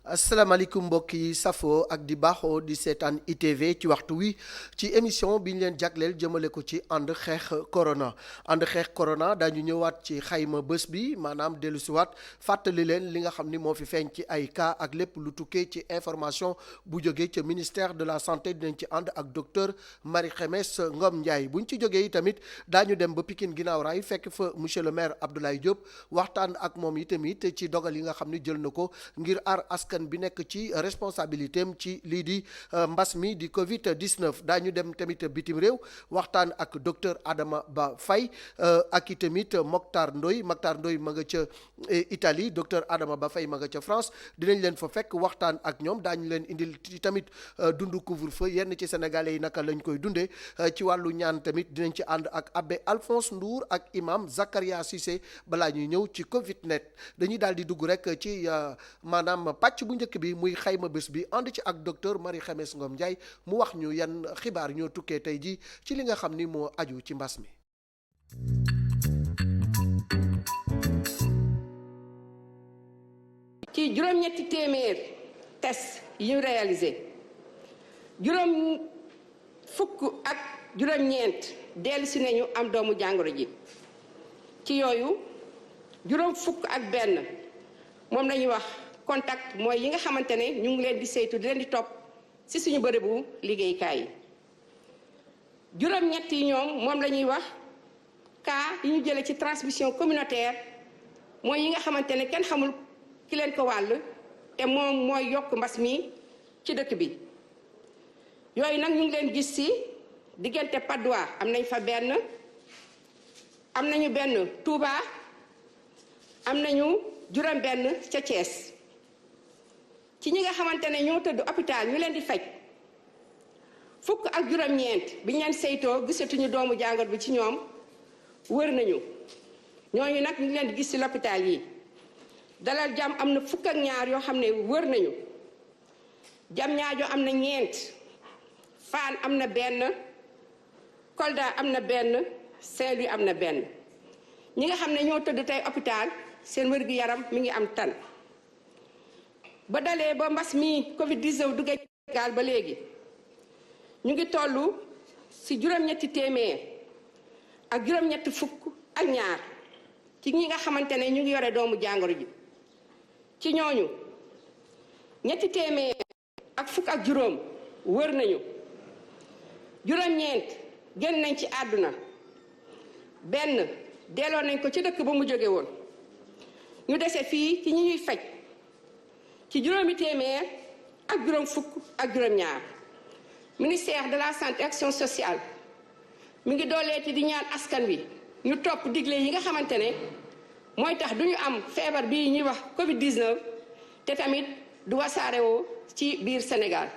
asalaamaaleykum mbokk yi safoo ak di baaxoo di seetaan ITV ci waxtu wi ci émission bi ñu leen jagleel jëmale ko ci ànd xeex corona ànd xeex corona daañu ñëwaat ci xayma bés bi maanaam dellusiwaat fàttali leen li nga xam ni moo fi feeñ ci ay cas ak lépp lu tukkee ci information bu jógee ca ministère de la santé dinañ ci ànd ak docteur Marie Khemesse Ngom Ndiaye buñ ci jógee yi tamit daañu dem ba Pikine ginnaaw raay fekk fa monsieur le maire Abdoulaye Diop waxtaan ak moom yi tamit ci dogal yi nga xam ni jël na ko ngir aar askan bi nekk ci responsabilité am ci lii di mbas mi di Covid 19 daañu dem tamit bitim réew waxtaan ak docteur Adama Ba Faye ak i tamit Mokhtar Ndoye ma nga ca Italie docteur Adama Ba Faye ma nga ca France dinañ leen fa fekk waxtaan ak ñoom daañu leen indil tamit dundu couvre-feu yenn ci sénégalais yi naka lañ koy dundee ci wàllu ñaan tamit dinañ ci ànd ak abbé Alphonse Ndour ak imam Zakaria Cissé balaa ñuy ñëw ci Covid net dañuy daal di dugg rek ci maanaam pàcc bu njëkk bi muy xayma bés bi ànd ci ak docteur Marie Khemesse Ngom Ndiaye mu wax ñu yan xibaar ñoo tukkee tey ji ci li nga xam ni moo aju ci mbas mi. ci juróom-ñetti téeméer test yi ñu réalisé juróom fukk ak juróom-ñeent dellusi nañu am doomu jàngoro ji ci yooyu juróom fukk ak benn moom lañuy wax contact mooy yi nga xamante ne ñu ngi leen di saytu di leen di topp ci suñu bërëbu liggéeykaay yi juróom-ñett yi ñoom moom la ñuy wax cas yi ñu jëlee ci transmission communautaire mooy yi nga xamante ne kenn xamul ki leen ko wàll te moom mooy yokk mbas mi ci dëkk bi yooyu nag ñu ngi leen gis ci diggante Patte d'Oie am nañ fa benn am nañu benn Touba am nañu juróom benn ca Thiès ci ñi nga xamante ne ñoo tëdd hôpital ñu leen di faj fukk ak juróom-ñeent bi ñu leen saytoo gisatuñu doomu jàngoro bi ci ñoom wër nañu ñooñu nag ñu ngi leen di gis ci l'hôpital yi Dalal Jàmm am na fukk ak ñaar yoo xam ne wër nañu Diamniadio am na ñeent Fann am na benn Kolda am na benn Saint-Louis am na benn ñi nga xam ne ñoo tëdd tey hôpital seen wér-gu-yaram mi ngi am tan ba dalee ba mbas mi Covid 19 duggee Sénégal ba léegi ñu ngi toll ci juróom-ñetti téeméer ak juróom-ñetti fukk ak ñaar ci ñi nga xamante ne ñu ngi yore doomu jàngoro ji ci ñooñu ñetti téeméer ak fukk ak juróom wër nañu juróom-ñeent génn nañ ci àdduna benn delloo nañ ko ci dëkk ba mu jóge woon ñu dese fii ci ñi ñuy faj ci juróomi téeméer ak juróom fukk ak juróom-ñaar ministère de la santé et action sociale mi ngi dooleeti di ñaan askan wi ñu topp digle yi nga xamante ne mooy tax du ñu am feebar bii ñuy wax Covid 19 te tamit du wasaarewoo ci biir Sénégal.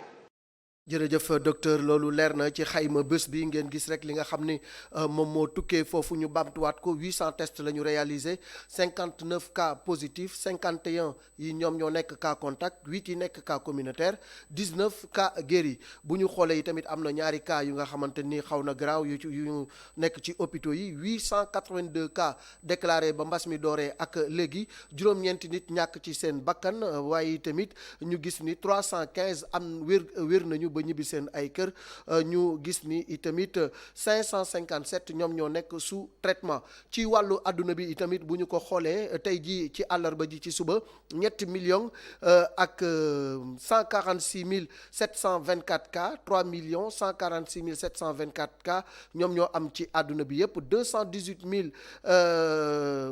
jërëjëf docteur loolu leer na ci xayma bés bi ngeen gis rek li nga xam ni moom moo tukkee foofu ñu bamtuwaat ko 800 tests la ñu réalisé 59 cas positifs 51 yi ñoom ñoo nekk cas contact 8 yi nekk cas communautaire 19 cas guéris bu ñu xoolee yi tamit am na ñaari cas yu nga xamante ni xaw na garaaw yu nekk ci hôpitaux yi 882 cas déclarés ba mbas mi dooree ak léegi juróom-ñeenti nit ñàkk ci seen bakkan waaye tamit ñu gis ni 315 am wér nañu ba ñibbi seen ay kër ñu gis ni itamit 557 ñoom ñoo nekk sous traitement ci wàllu àdduna bi itamit bu ñu ko xoolee tey ji ci àllarba ji ci suba ñetti millions ak 146 mille 724 cas 3 millions 146 mille 724 cas ñoom ñoo am ci àdduna bi yëpp 218 mille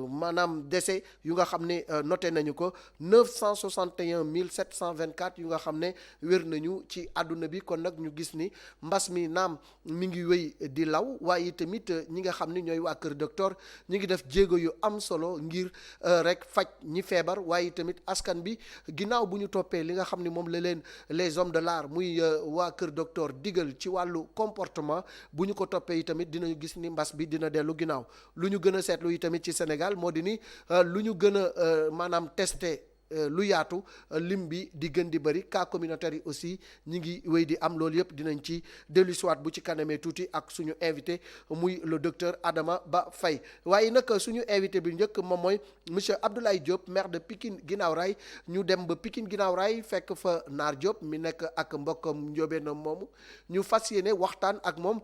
maanaam décès yu nga xam ne noté nañu ko 961 mille 724 yu nga xam ne wér nañu ci àdduna bi kon nag ñu gis ni mbas mi naam mi ngi wéy di law waaye tamit ñi nga xam ni ñooy waa Kër Docteur ñu ngi def jéego yu am solo ngir rek faj ñi feebar waaye tamit askan bi ginnaaw bu ñu toppee li nga xam ni moom la leen les hommes de l'art muy waa Kër Docteur digal ci wàllu comportement bu ñu ko toppee yi tamit dinañu gis ni mbas bi dina dellu ginnaaw lu ñu gën a seetlu yi tamit ci Sénégal moo di ni lu ñu gën a maanaam testé lu yaatu lim bi di gën di bëri cas communautaire yi aussi ñi ngi wéy di am loolu yëpp dinañ ci dellu siwaat bu ci kanamee tuuti ak suñu invité muy le docteur Adama Ba Faye waaye nag suñu invité bi njëkk moom mooy monsieur Abdoulaye Diop maire de Pikine Guinaw Rail ñu dem ba Pikine Guinaw Rail fekk fa Naar Diop mi nekk ak mbokkam njóobeenam moomu ñu fas yéene waxtaan ak moom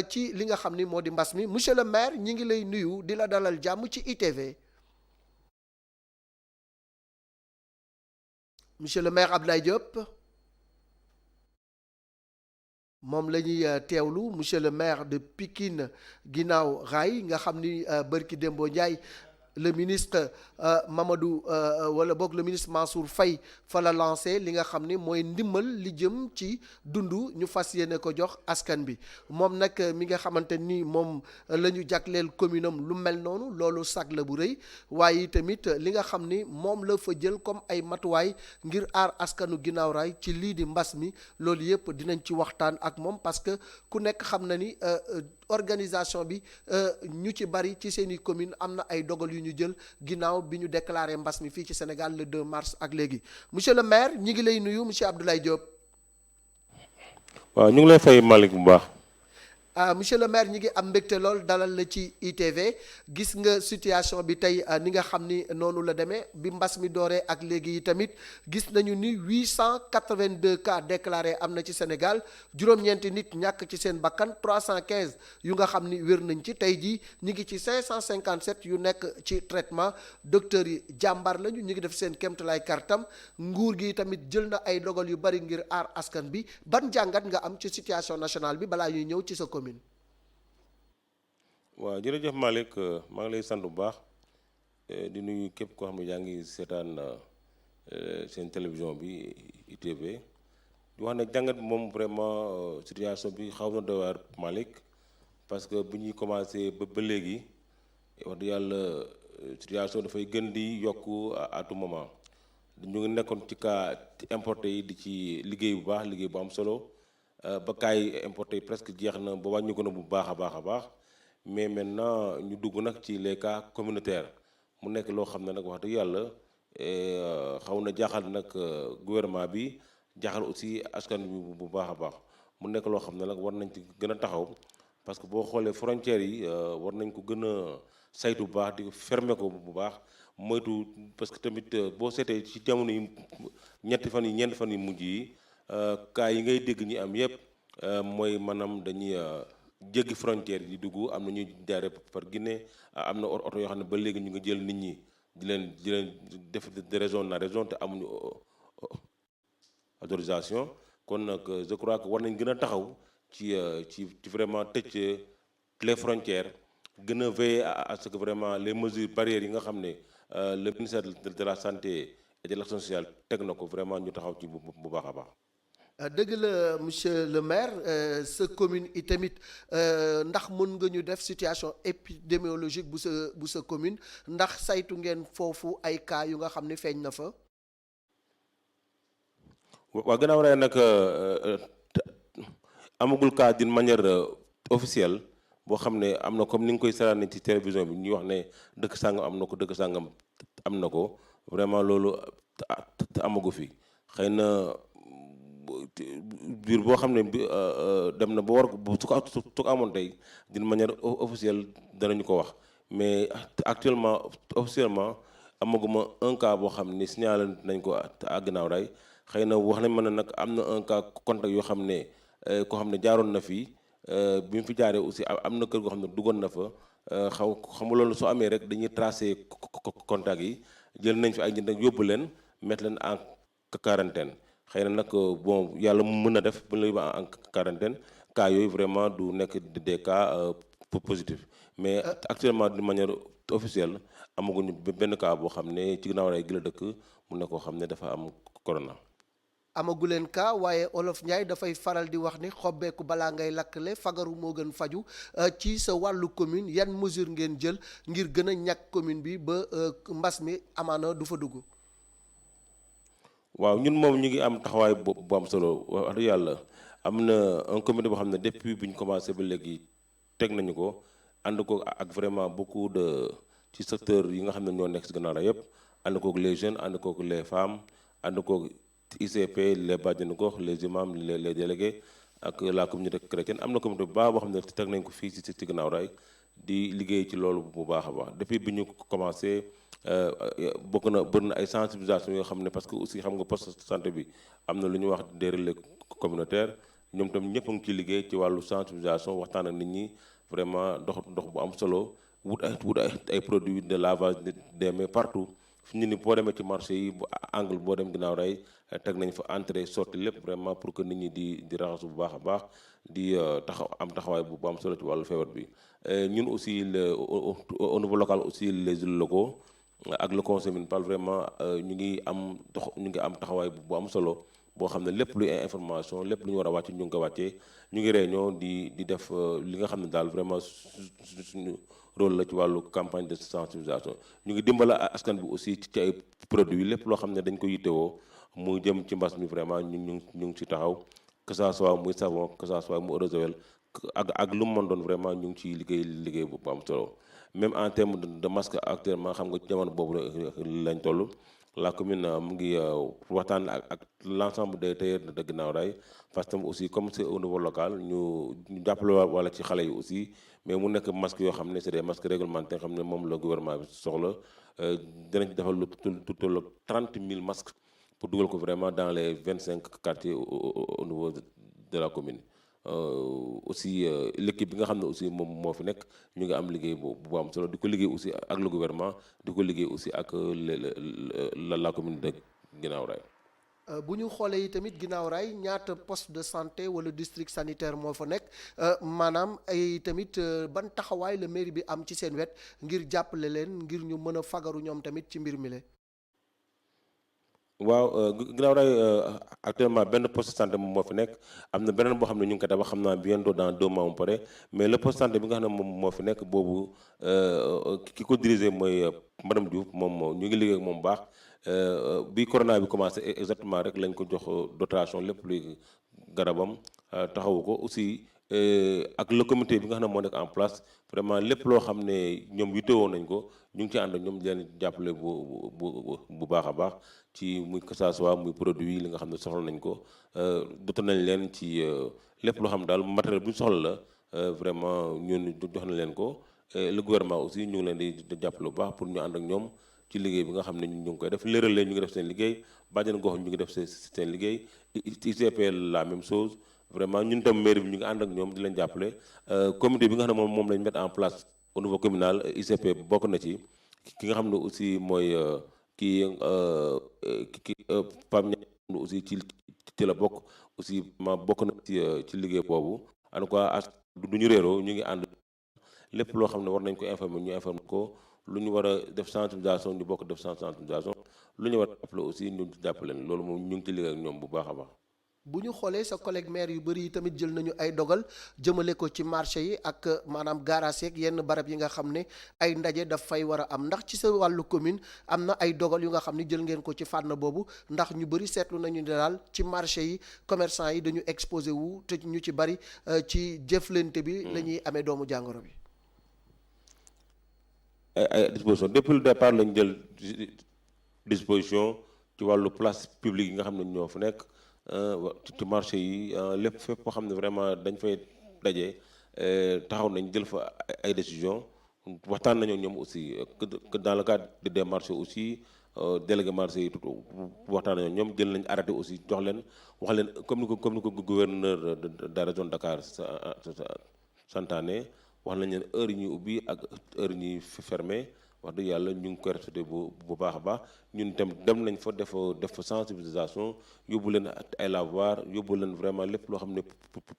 ci li nga xam ni moo di mbas mi monsieur le maire ñi ngi lay nuyu di la dalal jàmm ci ITV. monsieur le maire Abdoulaye Diop moom la ñuy teewlu monsieur le maire de Pikine Guinaw Rail nga xam ni bërki Dembo Ndiaye le ministre Mamadou wala boog le ministre Mansour Faye fa la lancé li nga xam ni mooy ndimbal li jëm ci dundu ñu fas yéene ko jox askan bi moom nag mi nga xamante ni moom la ñu jagleel commune am lu mel noonu loolu sag la bu rëy waaye tamit li nga xam ni moom la fa jël comme ay matuwaay ngir aar askanu Guinaw Rail ci lii di mbas mi loolu yëpp dinañ ci waxtaan ak moom parce que ku nekk xam na ni organisation bi ñu ci bari ci seeni commune am na ay dogal yu ñu jël ginnaaw bi ñu déclaré mbas mi fii ci Sénégal le 2 mars ak léegi monsieur le maire ñi ngi lay nuyu monsieur Abdoulaye Diop. waaw ñu ngi lay fay Malick bu baax. monsieur le maire ñi ngi am mbégte lool dalal la ci ITV gis nga situation bi tey ni nga xam ni noonu la demee bi mbas mi dooree ak léegi yi tamit gis nañu ni 882 cas déclarés am na ci Sénégal juróom-ñeenti nit ñàkk ci seen bakkan 315 yu nga xam ni wér nañ ci tey jii ñi ngi ci 557 yu nekk ci traitement docteurs yi jàmbaar lañu ñu ngi def seen kéemtalaay kartam nguur gi tamit jël na ay dogal yu bari ngir aar askan bi ban jàngat nga am ci situation nationale bi balaa ñuy ñëw ci sa commune. waaw jërëjëf Malick maa ngi lay sant bu baax di nuyu képp koo xam ne yaa ngi seetaan seen télévision bi ITV di wax ne jàngat bi moom vraiment situation bi xaw na doy waar Malick parce que bu ñuy commencé ba léegi wax dëgg yàlla situation dafay gën di yokk à tout moment ñu ngi nekkoon ci cas importé yi di ci liggéey bu baax liggéey bu am solo ba cas yi importé yi presque jeex na ba wàññi ko na bu baax a baax a baax mais maintenant ñu dugg nag ci les cas communautaires mu nekk loo xam ne nag wax dëgg yàlla xaw na jaaxal nag gouvernement bi jaaxal aussi askan bi bu baax a baax mu nekk loo xam ne nag war nañ ci gën a taxaw parce que boo xoolee frontières yi war nañ ko gën a saytu bu baax di fermer ko bu baax moytu parce que tamit boo seetee ci jamono yi ñeenti fan yi mujj yi cas yi ngay dégg ñi am yépp mooy maanaam dañuy jéggi frontière yi di dugg am na ñuy jaaree par Guinée am na oto yoo xam ne ba léegi ñu ngi jël nit ñi di leen def de raison na raison te amuñu autorisation kon nag je crois que war nañ gën a taxaw ci vraiment tëj les frontières gën a veiller à ce que vraiment les mesures barrières yi nga xam ne le ministère de la santé et de l'action sociale teg na ko vraiment ñu taxaw ci bu baax a baax. dëgg la monsieur le maire sa commune i tamit ndax mën nga ñu def situation épidémiologique bu sa commune ndax saytu ngeen foofu ay cas yu nga xam ne feeñ na fa. waaw gannaaw rek nag amagul cas d'une manière officielle boo xam ne am na comme ni nga koy seetaan ci télévision bi ñuy wax ne dëkk sàngam am na ko dëkk sàngam am na ko vraiment loolu amagu fi xëy na. biir boo xam ne dem na ba war su ko amoon tey d'une manière officielle danañu ko wax mais actuellement officiellement amaguma un cas boo xam ne signalé nañ ko à Guinaw Rail xëy na wax nañ ma ne nag am na un cas contact yoo xam ne koo xam ne jaaroon na fi bi mu fi jaaree aussi am na kër goo xam ne duggoon na fa xam nga loolu soo amee rek dañuy tracer contact yi jël nañ fi ay nit nag yóbbu leen mettre leen en quarantaine xëy na nag bon yàlla mën na def bu ñu la yóbbu en quarantaine cas yooyu vraiment du nekk des cas positifs mais actuellement d'une manière officielle amaguñu benn cas boo xam ne ci Guinaw Rail gi la dëkk mu nekk koo xam ne dafa am corona. amagu leen cas waaye Olof Ndiaye dafay faral di wax ni xobbeeku balaa ngay lakkale fagaru moo gën faju ci sa wàllu commune yan mesure ngeen jël ngir gën a ñàkk commune bi ba mbas mi amaana du fa dugg. waaw ñun moom ñu ngi am taxawaay bu am solo wax dëgg yàlla am na un comité boo xam ne depuis bi ñu commencé ba léegi teg nañu ko ànd ko ak vraiment beaucoup de ci secteur yi nga xam ne ñoo nekk ci Guinaw Rail yëpp ànd koog les jeunes ànd koog les femmes ànd koog ICP les bàjjenu gox les imams les délégués ak la communauté chrétienne am na communauté bu baax boo xam ne teg nañ ko fii ci ginnaaw raay di liggéey ci loolu bu baax a baax depuis bi ñu commencé bëri na ay sensibilisation yoo xam ne parce que aussi xam nga poste de santé bi am na lu ñuy wax des relais communautaires ñoom tam ñëpp a ngi ciy liggéey ci wàllu sensibilisation waxtaan ak nit ñi vraiment dox bu am solo wut ay produits de lavage des mains partout fi ñu ni boo demee ci marché yi bu angle boo dem ginnaaw rey teg nañ fa entrée sortie lépp vraiment pour que nit ñi di raxasu bu baax a baax di taxawaay bu am solo ci wàllu feebar bi ñun aussi au niveau local aussi les élus locaux ak le conseil municipal vraiment ñu ngi am taxawaay bu am solo boo xam ne lépp luy information lépp lu ñu war a wàcc ñu ngi ko wàccee ñu ngi réunion di def li nga xam ne daal vraiment suñu rôle la ci wàllu campagne de sensibilisation ñu ngi dimbala askan bi aussi ci ay produits lépp loo xam ne dañ ko yittewoo mu jëm ci mbas mi vraiment ñu ngi ci taxaw que ça soit muy savon que ça soit muy eau de javel ak lu mu mën doon vraiment ñu ngi ciy liggéey bu am solo même en terme de masque actuellement xam nga ci jamono boobu lañ toll la commune mu ngi waxtaan ak l'ensemble des tailleurs de Guinaw Rail parce que aussi comme c'est au niveau local ñu jàppale wala ci xale yi aussi mais mu nekk masque yoo xam ne c'est des masques réglementaires xam ne moom la gouvernement bi soxla dinañ ci defal lu toll 30 000 masques pour dugal ko vraiment dans les 25 quartiers au niveau de la commune aussi l'équipe bi nga xam ne aussi moom moo fi nekk ñu ngi am liggéey bu am solo di ko liggéey aussi ak le gouvernement di ko liggéey aussi ak la commune de Guinaw Rail. bu ñu xoolee yi tamit Guinaw Rail ñaata poste de santé wala district sanitaire moo fa nekk maanaam ay tamit ban taxawaay la mairie bi am ci seen wet ngir jàppale leen ngir ñu mën a fagaru ñoom tamit ci mbir mi la. waaw Guinaw Rail actuellement benn poste de santé moom moo fi nekk am na beneen boo xam ne ñu ngi ko tabax xam naa bientôt dans 2 mois mu pare mais le poste de santé bi nga xam ne moom moo fi nekk boobu ki ko dirigé mooy madame Diouf moom ñu ngi liggéey ak moom baax bi corona bi commencé exactement rek lañ ko jox dotation lépp luy garabam taxawu ko aussi ak le comité bi nga xam ne moo nekk en place vraiment lépp loo xam ne ñoom yittewoo nañ ko ñu ngi ci ànd ak ñoom di leen jàppale bu baax a baax ci muy que ça soit muy produit li nga xam ne soxla nañ ko dote nañ leen ci lépp loo xam daal matériel bu ñu soxla la vraiment ñun jox nañ leen ko le gouvernement aussi ñu ngi leen di jàppale bu baax pour ñu ànd ak ñoom ci liggéey bi nga xam ne ñu ngi koy def lëral leen ñu ngi def seen liggéey bàjjen gox ñu ngi def seen liggéey ICP la même chose vraiment ñun tam mairie bi ñu ngi ànd ak ñoom di leen jàppale comité bi nga xam ne moom lañ mettre en place au niveau communal ICP bokk na ci ki nga xam ne aussi mooy kii Pape Niang aussi ci la bokk aussi ma bokk na ci liggéey boobu en tout cas du ñu réeroo ñu ngi ànd lépp loo xam ne war nañ ko informer ñu informer ko lu ñu war a def sensibilisation ñu bokk def sensibilisation lu ñu war a jàppale aussi ñu jàppale leen loolu moom ñu ngi ci liggéey ak ñoom bu baax a baax. bu ñu xoolee sa collègue maire yu bëri yi tamit jël nañu ay dogal jëmale ko ci marché yi ak maanaam garage yeeg yenn barab yi nga xam ne ay ndaje daf fay war a am ndax ci sa wàllu commune am na ay dogal yu nga xam ne jël ngeen ko ci fànn boobu ndax ñu bëri seetlu nañu ne daal ci marché yi commerçant yi dañu exposé wu te ñu ci bëri ci jëflante bi la ñuy amee doomu jàngoro bi. ay disposition depuis le départ lañ jël disposition ci wàllu place publique yi nga xam ne ñoo fa nekk. ci marché yi lépp fépp foo xam ne vraiment dañ fay daje taxaw nañ jël fa ay décisions waxtaan nañoo ñoom aussi que dans le cadre des marchés aussi délégué marché yi waxtaan nañoo ñoom jël nañ arrêté aussi jox leen wax leen comme ni ko gouverneur de la région de Dakar santaane wax nañ leen heure yi ñuy ubbi ak heure yi ñuy fermé wax dëgg yàlla ñu ngi koy respecté bu baax a baax ñun itam dem nañ fa def fa sensibilisation yóbbu leen ay lavoir yóbbu leen vraiment lépp loo xam ne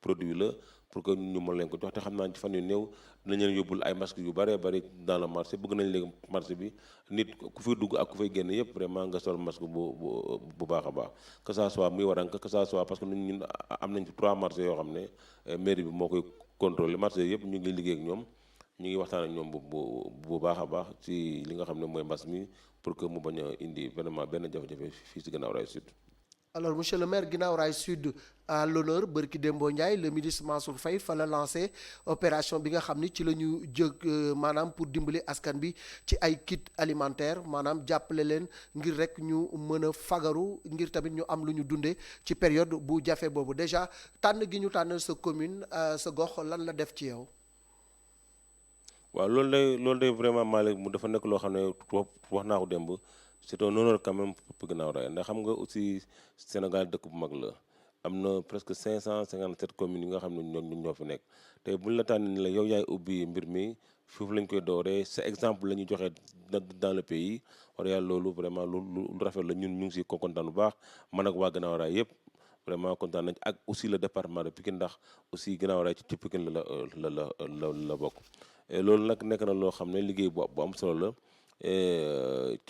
produit la pour que ñu mën leen ko jox te xam naa ci fan yu néew dinañ leen yóbbul ay masques yu bëree bëri dans le marché bëgg nañ léegi marché bi nit ku fay dugg ak ku fay génn yëpp vraiment nga sol masque bu baax a baax que ça soit muy waranka que ça soit parce que ñun am nañ ci 3 marchés yoo xam ne mairie bi moo koy contrôler marché yëpp ñu ngi liggéey ak ñoom ñu ngi waxtaan ak ñoom bu baax a baax ci li nga xam ne mooy mbas mi pour que mu bañ a indi vraiment benn jafe-jafe fii ci Guinaw Rail Sud. alors monsieur le maire ginnaaw raay sud à l'honneur bërki Dembo Ndiaye le ministre Mansour Faye fa la lancé opération bi nga xam ni ci la ñu jóg maanaam pour dimbali askan bi ci ay kit alimentaire maanaam jàppale leen ngir rek ñu mën a fagaru ngir tamit ñu am lu ñu dundee ci période bu jafe boobu déjà tànn gi ñu tànn sa commune sa gox lan la def ci yow. waaw loolu day vraiment Malick mu dafa nekk loo xam ne wax naa ko démb c'est un honneur quand même pour Guinaw Rail ndax xam nga aussi Sénégal dëkk bu mag la am na presque 557 communes yi nga xam ne ñoo fi nekk tey buñ la tànn ni la yow yaay ubbi mbir mi foofu lañ koy dooree sa exemple la ñuy joxe dans le pays war yàlla loolu vraiment lu rafet la ñun ñu ngi si kontaan bu baax man ak waa Guinaw Rail yëpp vraiment kontaan nañ ak aussi le département de Pikine ndax aussi Guinaw Rail ci Pikine la bokk loolu nag nekk na loo xam ne liggéey bu am solo la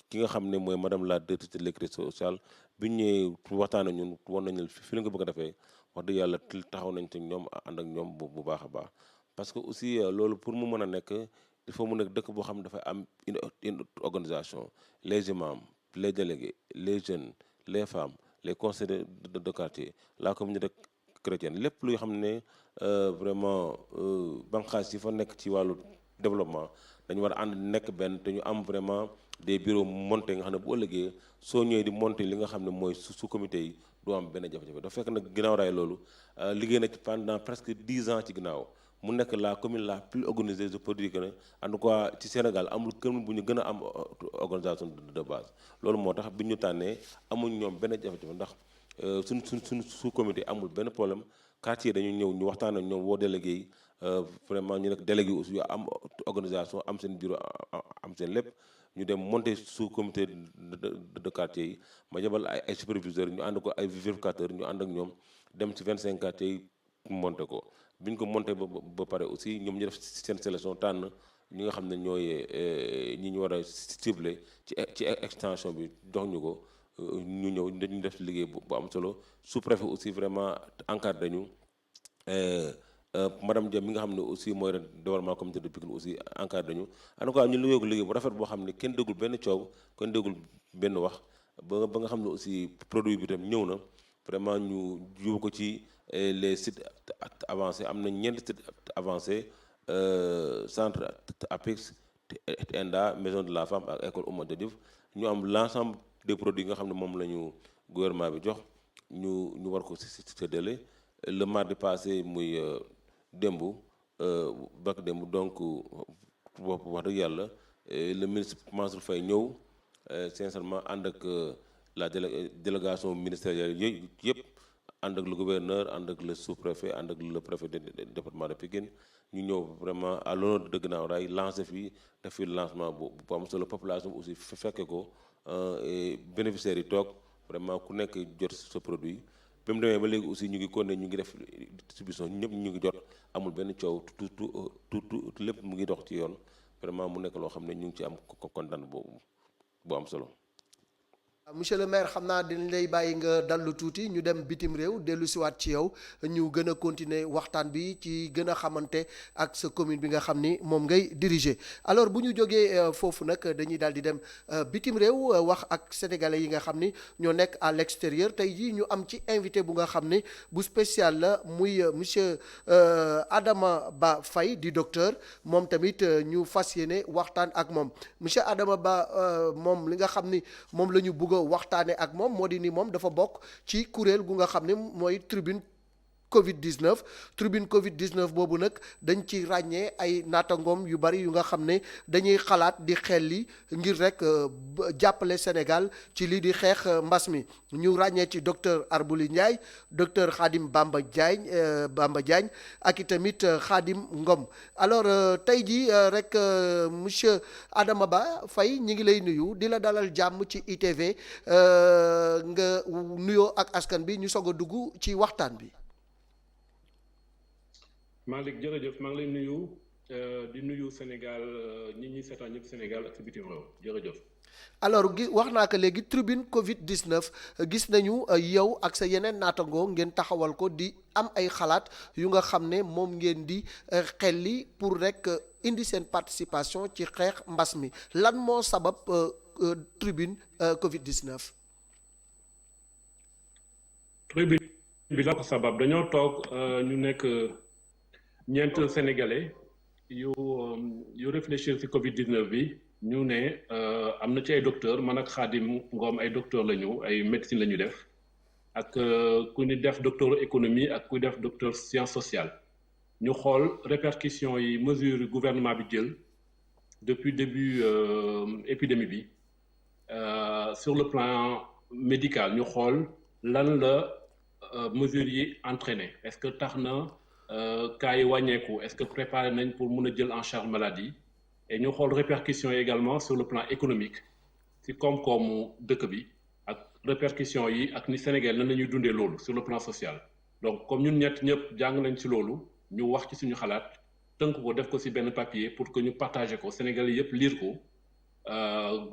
ki nga xam ne mooy madame la directrice de l'équité sociale bi ñu ñëwee waxtaan ak ñun war nañu fi la nga bëgg a defee wax dëgg yàlla taxaw nañ ci ñoom ànd ak ñoom bu baax a baax parce que aussi loolu pour mu mën a nekk il faut mu nekk dëkk boo xam ne dafay am une organisation les imams les délégués les jeunes les femmes les conseillers de quartier la communauté chrétienne lépp luy xam ne vraiment banqaas yi fa nekk ci wàllu développement dañu war a ànd nekk benn te ñu am vraiment des bureaux montés nga xam ne bu ëllëgee soo ñëwee di monter li nga xam ne mooy su comité yi du am benn jafe-jafe dafa fekk nag Guinaw Rail loolu liggéey na ci pendant presque 10 ans ci ginnaaw mu nekk la commune la plus organisée je peux dire que ne en tout cas ci Sénégal amul commune bu ñu gën a am organisation de base loolu moo tax bi ñu tànnee amuñ ñoom benn jafe-jafe ndax suñ sous comité amul benn problème quartier dañu ñëw ñu waxtaan ak ñoom woo délégué yi vraiment ñu nekk délégué aussi yu am organisation am seen bureau am seen lépp ñu dem monter sous comité de quartier yi ma jabal ay superviseurs ñu ànd ko ay vérificateurs ñu ànd ak ñoom dem ci 25 quartiers yi monter ko bi ñu ko monter ba pare aussi ñoom ñu def seen sélection tànn ñi nga xam ne ñooy ñi ñu war a cibler ci extension bi jox ñu ko ñu ñëw dañu def liggéey bu am solo sous-préfet aussi vraiment encadré ñu madame Dia mi nga xam ne aussi mooy développement communauté de Pikine aussi encadré ñu en tout cas ñun lu yóbbu liggéey bu rafet boo xam ne kenn déggul benn coow kenn déggul benn wax ba nga xam ne aussi produit bi tam ñëw na vraiment ñu yóbbu ko ci les sites avancés am na ñeenti sites avancés centre APEX ENDA maison de la femme ak école Oumar Diouf ñu am l'ensemble des produits yi nga xam ne moom la ñu gouvernement bi jox ñu war ko séddale le mardi passé muy démb bak démb donc wax dëgg yàlla le ministre Mansour Faye ñëw sincèrement ànd ak la délégation ministérielle yëpp ànd ak le gouverneur ànd ak le sous-préfet ànd ak le préfet du département de Pikine ñu ñëw vraiment à l'honneur de Guinaw Rail lancé fii def fi lancement bu am solo population aussi fekke ko bénéficiaires yi toog vraiment ku nekk jot sa produit bi mu demee ba léegi aussi ñu ngi continuer ñu ngi def distribution ñëpp ñu ngi jot amul benn coow tout lépp mu ngi dox ci yoon vraiment mu nekk loo xam ne ñu ngi ci am kontaan bu am solo. monsieur le maire xam naa dinañ lay bàyyi nga dallu tuuti ñu dem bitim réew dellu siwaat ci yow ñu gën a continuer waxtaan bi ci gën a xamante ak sa commune bi nga xam ni moom ngay diriger alors bu ñu jógee foofu nag dañuy daal di dem bitim réew wax ak sénégalais yi nga xam ni ñoo nekk à l'extérieur tey jii ñu am ci invité bu nga xam ni bu spécial la muy monsieur Adama Ba Faye di docteur moom tamit ñu fas yéene waxtaan ak moom monsieur Adama Ba moom li nga xam ni moom la ñu bëgg waxtaane ak moom moo di ni moom dafa bokk ci kuréel gu nga xam ne mooy tribune Covid-19 boobu nag dañ ci ràññee ay naatangoom yu bari yu nga xam ne dañuy xalaat di xelli ngir rek jàppale Sénégal ci lii di xeex mbas mi ñu ràññee ci docteur Arbouli Ndiaye docteur Khadim Bamba Diagne ak i tamit Khadim Ngom alors tey ji rek monsieur Adama Ba Faye ñi ngi lay nuyu di la dalal jàmm ci ITV nga nuyoo ak askan bi ñu soog a dugg ci waxtaan bi. Malick jërëjëf maa ngi lay nuyu di nuyu Sénégal ñi seetaan ñëpp Sénégal ak si bitim réew jërëjëf. alors wax naa ko léegi tribune Covid-19 gis nañu yow ak sa yeneen naatangoo ngeen taxawal ko di am ay xalaat yu nga xam ne moom ngeen di xelli pour rek indi seen participation ci xeex mbas mi lan moo sabab tribune Covid-19. tribune bi la ko sabab dañoo toog ñu nekk ñeent sénégalais yu réfléchir ci Covid-19 bi ñu ne am na ci ay docteur man ak Khadim Ngom ay docteur lañu ay médecine la ñu def ak ku ñu def docteur économie ak ku def docteur science sociale ñu xool répercussions yi mesures gouvernement bi jël depuis début épidémie bi sur le plan médical ñu xool lan la mesures yi entraîné est-ce que tax na cas yi wàññeeku est-ce que préparé nañ pour mun a jël en charge maladie et ñu xool répercussions yi également sur le plan économique ci koom-koomu dëkk bi ak répercussions yi ak ni Sénégal nan la ñuy dundee loolu sur le plan social donc comme ñun ñëpp jàng nañ ci loolu ñu wax ci suñu xalaat tënk ko def ko ci benn papier pour que ñu partager ko Sénégalais yëpp lire ko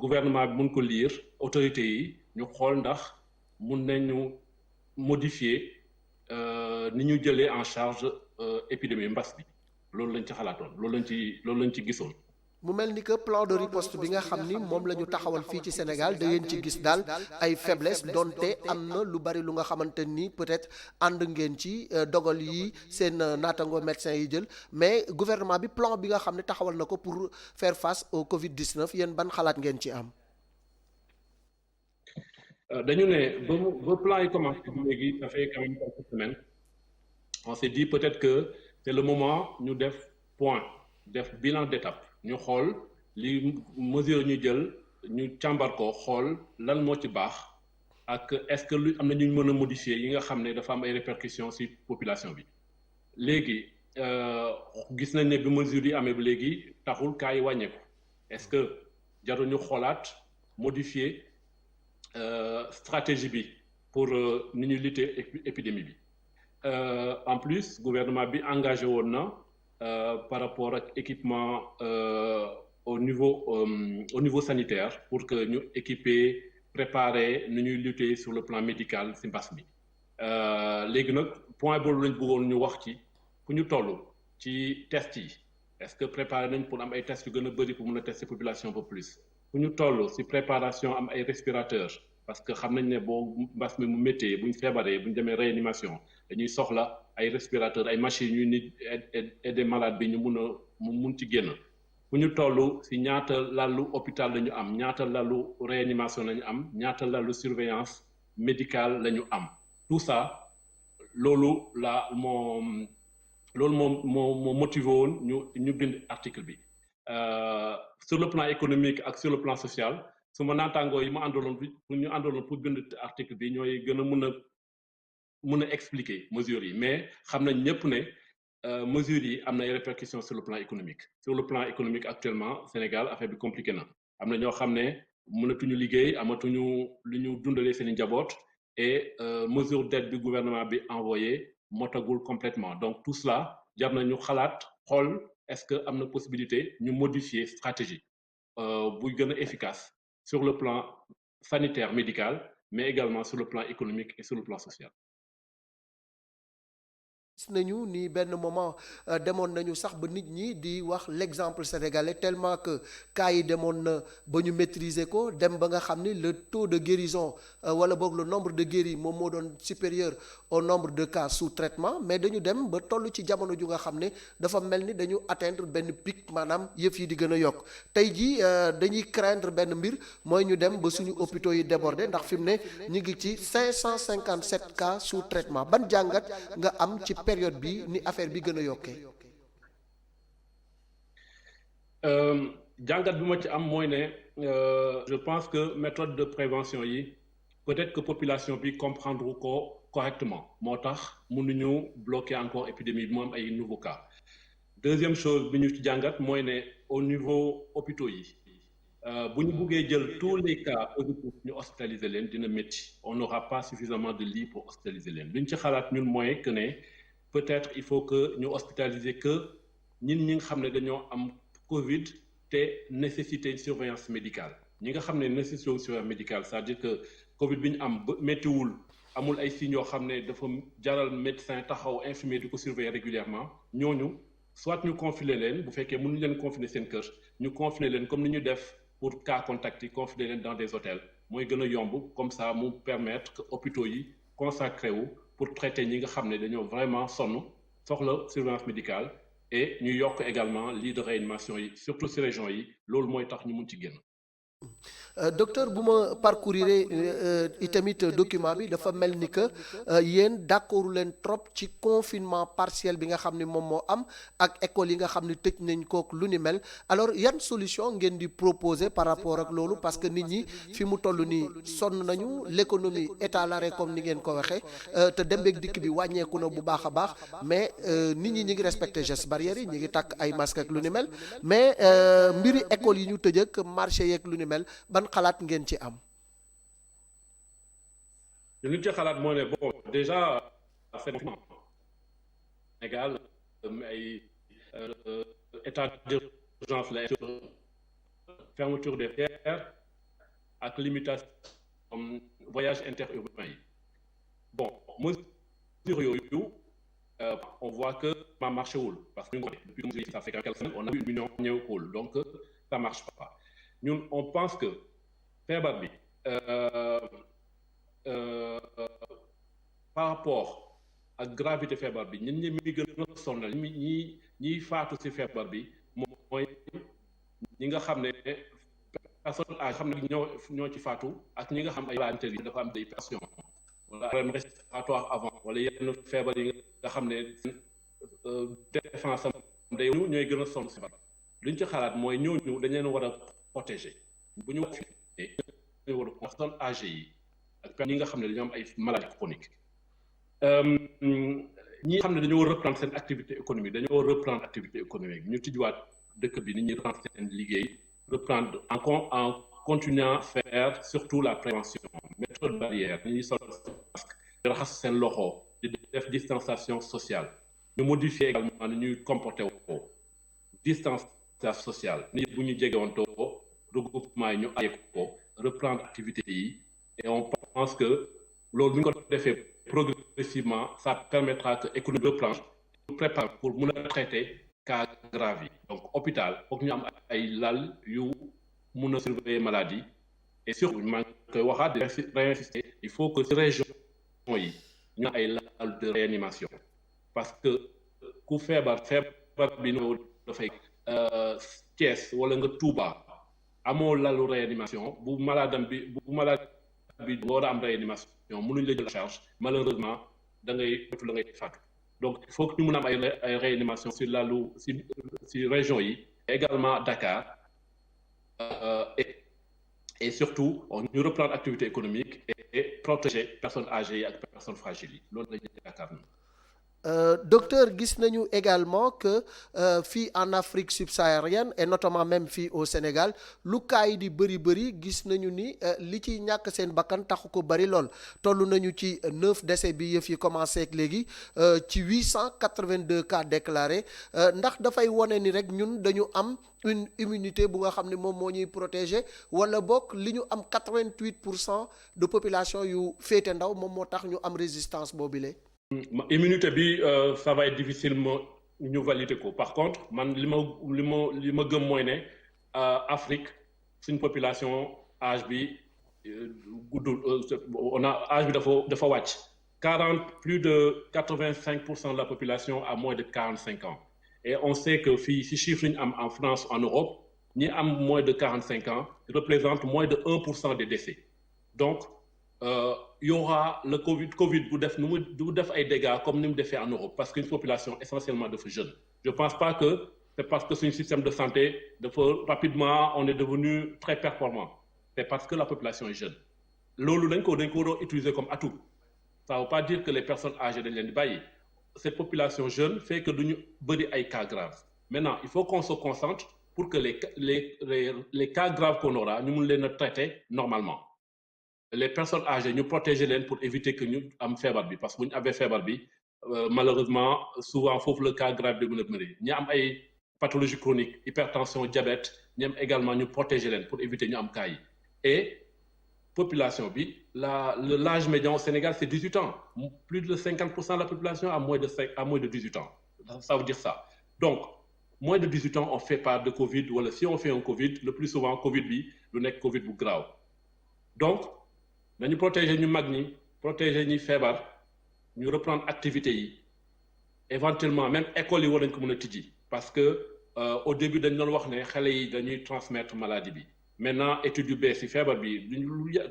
gouvernement bi mun ko lire autorités yi ñu xool ndax mun nañu modifier ni ñu jëlee en charge épidémie mbas bi loolu lañ ci xalaatoon loolu lañ ci gisoon. mu mel ni que plan de riposte bi nga xam ni moom la ñu taxawal fii ci Sénégal da ngeen ci gis daal ay faiblesse donte am na lu bari lu nga xamante ni peut-être ànd ngeen ci dogal yi seen naataango médecins yi jël mais gouvernement bi plan bi nga xam ne taxawal na ko pour faire face au Covid-19 yéen ban xalaat ngeen ci am. dañu ne ba plan yi commencé léegi ça fait quand même quelques semaines on s'est dit peut-être que c'est le moment ñu def point def bilan d'étape ñu xool li mesure ñu jël ñu càmbar ko xool lan moo ci baax ak est-ce que lu am na ñu mën a modifier yi nga xam ne dafa am ay répercussions ci population bi léegi gis nañ ne bi mesure yi amee ba léegi taxul cas yi wàññeeku est-ce que jarul ñu xoolaat modifier stratégie bi pour ni ñu lutter épidémie bi en plus gouvernement bi engagé woon na par rapport ak équipement au niveau sanitaire pour que ñu équiper préparer nu ñuy lutter sur le plan médical ci mbas mi léegi nag point boobu lañ bëggoon ñu wax ci fu ñu toll ci test yi est-ce que préparer nañ pour am ay tests yu gën a bari pour mën a tester population un peu plus fu ñu toll ci préparation am ay respirateurs parce que xam nañ ne boo mbas mi mu méttee bu ñu feebaree bu ñu demee réanimation dañuy soxla ay respirateurs ay machines yu nit aider malade bi ñu mun ci génn fu ñu toll ci ñaata lalu hôpital la ñu am ñaata lalu réanimation la ñu am ñaata lalu surveillance médicale la ñu am tout ça loolu moo motivé woon ñu bind article bi sur le plan économique ak sur le plan social su ma naataangoo yi ma àndaloon pour bind article bi ñooy gën a mun a expliquer mesures yi mais xam nañ ñëpp ne mesures yi am na ay répercussions sur le plan économique. Sur le plan économique actuellement Sénégal affaire bi compliqué na am na ñoo xam ne mënatuñu liggéey amatuñu lu ñu dundalee seen i njaboot et mesure d'aide bi gouvernement bi envoyé motagul complètement donc tout cela jar na ñu xalaat xool est-ce que am na possibilité ñu modifier stratégie buy gën a efficace sur le plan sanitaire médical mais également sur le plan économique et sur le plan social. gis nañu ni benn moment demoon nañu sax ba nit ñi di wax l'exemple sénégalais tellement que cas yi demoon na ba ñu maîtriser ko dem ba nga xam ni le taux de guérison wala boog le nombre de guéris moom moo doon supérieur au nombre de cas sous traitement mais dañu dem ba toll ci jamono ju nga xam ne dafa mel ni dañu atteindre benn pic maanaam yëf yi di gën a yokk tey jii dañuy craindre benn mbir mooy ñu dem ba suñu hôpitaux yi débordé ndax fi mu ne ñu ngi ci 557 cas sous traitement ban jàngat nga am ci période bi ni affaire bi gën a yokkee. jàngat bi ma ci am mooy ne je pense que méthode de prévention yi peut-être que population bi comprendre ko correctement moo tax mënuñu bloquer encore épidémie bi mu am ay nouveaux cas. deuxième chose bi ñu ci jàngat mooy ne au niveau hôpitaux yi bu ñu buggee jël tous les cas positifs ñu hospitaliser leen dina métti on n'aura pas suffisamment de lits pour hospitaliser leen lu ñu ci xalaat ñun mooy que ne peut-être il faut que ñu hospitaliser que ñi nga xam ne dañoo am Covid te nécessité surveillance médicale ñi nga xam ne nécessité surveillance médicale c'est-à-dire que Covid bi ñu am ba méttiwul amul ay signes yoo xam ne dafa jaral médecin taxaw infirmier di ko surveiller régulièrement ñooñu soit ñu confiner leen bu fekkee mënuñu leen confiner seen kër ñu confiner leen comme ni ñu def pour cas contact yi confiner leen dans des hôtels mooy gën a yomb comme ça mu permettre que hôpitaux yi consacré wu pour traiter ñi nga xam ne dañoo vraiment sonn soxla surveillance médicale et ñu yokk également lits de réanimation yi surtout ci région yi loolu mooy tax ñu mun ci génn. Docteur bu ma parcourir itamit document bi dafa mel ni que yéen d'accordu leen trop ci confinement partiel bi nga xam ni moom moo am ak école yi nga xam ni tëj nañ kook lu ni mel alors yan solution ngeen di proposer par rapport ak loolu parce que nit ñi fi mu toll nii sonn nañu l'économie est à l'arrêt comme ni ngeen ko waxee te dem beeg dikk bi wàññeeku na bu baax a baax mais nit ñi ngi respecté gestes barrières yi ñi ngi takk ay masques ak lu ni mel mais mbiri école yi ñu tëj ak marché yeeg lu ni mel ban xalaat ngeen ci am. li ñu ci xalaat moo ne bon déjà Sénégal ay état d'urgence la fermeture des frontières ak limitation voyage interurbain yi bon mesures yooyu on voit que ça marché wul parce que depuis ça fait quelques semaines on a eu 1 million ñëwul donc ça marche pas ñun on pense que feebar bi par rapport ak gravité feebar bi ñun ñi mi gën a sonal ñiy faatu ci feebar bi mooy ñi nga xam ne personne âgée xam ne ñoo ci faatu ak ñi nga xam ay maladies yi dafa am des passions wala problème respiratoire avant wala yenn feebar yi nga xam ne défense am day ñooy gën a sonn ci feebar li ñu ci xalaat mooy ñooñu dañ leen war a protéger bu ñu wax dañu war a personnes âgées yi ak ñi nga xam ne dañoo am ay maladies chroniques ñi xam ne dañoo reprendre seen activité économique dañoo reprendre activité économique ñu tijjiwaat dëkk bi nit ñi reprendre seen liggéey reprendre en continuant faire surtout la prévention méthode barrière ni ñuy sol masque di raxas seen loxo di def distanciation sociale ñu modifier également ni ñuy comporté woo distanciation sociale nit bu ñu jegewantoo regroupement yi ñu aye ko reprendre activité yi et on pense que loolu bu ñu ko defee progressivement ça permettra que économie reprendre nous prépare pour mun a traiter cas grave yi donc hôpital foog ñu am ay lal yu mun a surveiller maladie et surtout maa ngi koy waxaat di réinsister il faut que ci région yi ñu am ay lal de réanimation parce que ku feebar bi no dafay Thiès wala nga Touba amoo lalu réanimation bu malade bi war a am réanimation mënuñ la jël charge malheureusement da ngay faatu donc il faut que ñu mën a am ay réanimation sur lalu si région yi également Dakar et surtout ñu reprendre activité économique et protéger personnes âgées yi ak personnes fragiles yi loolu la ñu yaakaar na docteur gis nañu également que fii en Afrique subsaharienne et notamment même fii au Sénégal lu cas yi di bëri gis nañu ni li ci ñàkk seen bakkan taxu ko bëri lool toll nañu ci 9 décès bi yëf yi commencé ak léegi ci 882 cas déclarés ndax dafay wone ni rek ñun dañu am une immunité bu nga xam ne moom moo ñuy protéger wala bokk li ñu am 88% de population yu féete ndaw moom moo tax ñu am résistance boobule. immunité bi ça va être difficile ñu valider ko par contre man li ma gëm mooy ne Afrique suñ population âge bi guddul on a âge bi dafa wàcc plus de 85% de la population a moins de 45 ans et on sait que fii si chiffre ñu am en France en Europe ñi am moins de 45 ans représente moins de 1% des décès donc y aura le Covid bu def ay dégâts comme ni mu defee en Europe parce qu'une population essentiellement dafa jeune je pense pas que c'est parce que suñu système de santé dafa rapidement on est devenu très performant c'est parce que la population est jeune loolu dañ ko war a utiliser comme atout ça veut pas dire que les personnes âgées dañ leen di bàyyi cette population jeune fait que duñu bëri ay cas graves maintenant il faut qu'on se concentre pour que les cas graves qu'on aura ñu mun leen a traiter normalement les personnes âgées ñu protéger leen pour éviter que ñu am feebar bi parce que bu ñu amee feebar bi malheureusement souvent foofu le cas grave bi mën a bëri ñi am ay pathologies chroniques hypertension diabète ñi am également ñu protéger leen pour éviter ñu am cas yi et population bi l'âge médian au Sénégal c'est 18 ans plus de 50% de la population a moins de 18 ans ça veut dire ça donc moins de 18 ans on fait pas de Covid wala si on fait un Covid le plus souvent Covid bi lu nekk Covid bu grave donc nañu protéger ñu mag ñi protéger ñi feebar ñu reprendre activité yi éventuellement même école yi war nañ ko mën a tijji parce que au début dañ doon wax ne xale yi dañuy transmettre maladie bi maintenant études yu bees yi feebar bi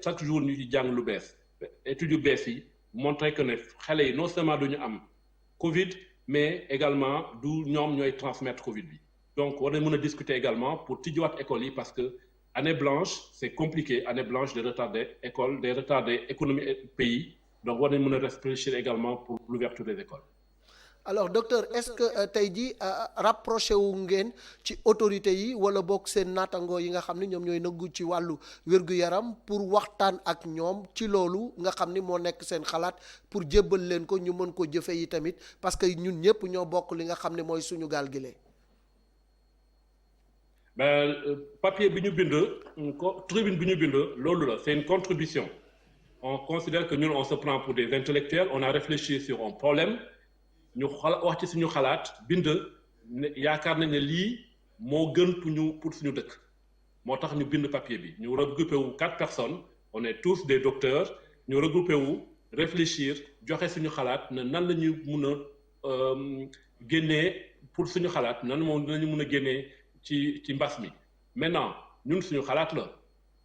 chaque jour ñu ci jàng lu bees études yu bees yi montré que ne xale yi non seulement duñu am Covid mais également du ñoom ñooy transmettre Covid bi donc war nañ mën a discuter également pour tijjiwaat école yi parce que année blanche c'est compliqué année blanche de retarder école de retarder économie pays donc war nañ mën a réfléchir également pour l'ouverture des écoles. Alors docteur est-ce que tey jii rapproché wu ngeen ci autorités yi wala bokk seen naatangoo yi nga xam ne ñoom ñooy nëggu ci wàllu wér-gu-yaram pour waxtaan ak ñoom ci loolu nga xam ni moo nekk seen xalaat pour jébbal leen ko ñu mën ko jëfe yi tamit parce que ñun ñëpp ñoo bokk li nga xam ne mooy suñu gaal gi lee. Papier bi ñu bind tribune bi ñu bind loolu la c'est une contribution on considère que ñun on se prend pour des intellectuels on a réfléchi sur un problème ñu wax ci suñu xalaat bind yaakaar nañ ne lii moo gën pour suñu dëkk moo tax ñu bind papier bi ñu regroupé wu 4 personnes on est tous des docteurs ñu regroupé wu réfléchir joxe suñu xalaat ne nan la ñu mun a génnee pour suñu xalaat nan moom dinañu mun a génnee ci mbas mi maintenant ñun suñu xalaat la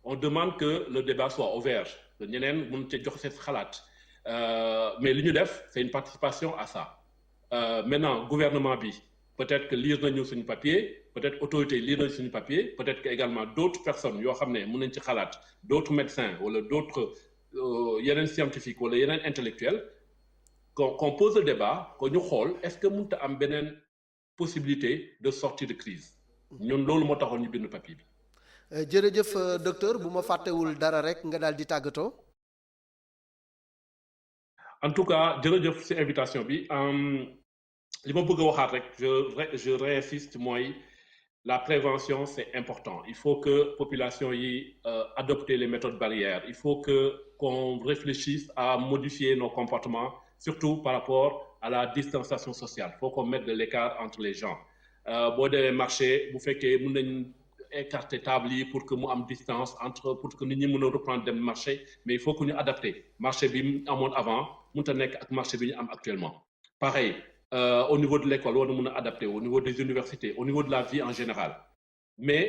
on demande que le débat soit ouvert que ñeneen mun ci joxe seen xalaat mais li ñu def c'est une participation à ça. Maintenant gouvernement bi peut-être que lire nañu suñu papier peut-être autorités lire nañu suñu papier peut-être que également d'autres personnes yoo xam ne mën nañ ci xalaat d'autres médecins wala d'autres yeneen scientifiques wala yeneen intellectuels qu'on pose le débat que ñu xool est-ce que mënut a am beneen possibilité de sortie de crise ñun loolu moo taxoon ñu bind papier bi. jërëjëf docteur bu ma fàttewul dara rek nga daal di tàggatoo. En tout cas jërëjëf ci invitation bi li ma bëgg a waxaat rek je réinsiste mooy la prévention c'est important il faut que population yi adopter les méthodes barrières il faut qu'on réfléchisse à modifier nos comportements surtout par rapport à la distanciation sociale il faut qu'on mette de l'écart entre les gens boo demee marché bu fekkee mën nañ écarter table yi pour que mu am distance entre pour que nit ñi mën a reprendre dem marché mais il faut que ñu adapter marché bi mu amoon avant mënut a nekk ak marché bi ñu am actuellement pareil au niveau de l'école war na mën a adapter au niveau des universités au niveau de la vie en général mais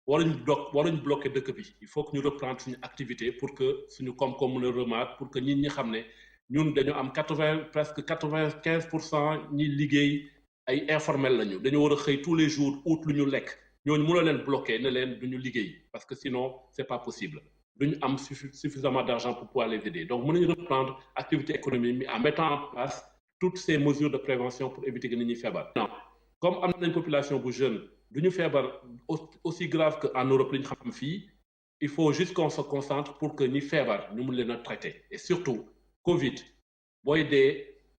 waruñ bloquer dëkk bi il faut que ñu reprendre suñu activité pour que suñu koom-koom mën a remarquer pour que nit ñi xam ne ñun dañu am presque 95% ñi liggéey ay informel lañu dañu war a xëy tous les jours ut lu ñu lekk ñooñu mën a leen bloquer ne leen duñu liggéey parce que sinon c'est pas possible duñu am suffisamment d'argent pour pouvoir les aider donc mën nañu reprendre activité économique mais en mettant en place toutes ces mesures de prévention pour éviter que nit ñi feebar. non comme am nañ population bu jeune duñu feebar aussi grave que en Europe li ñu xam fii il faut juste qu'on se concentre pour que ñi feebar ñu mën leen a traiter et surtout Covid booy dee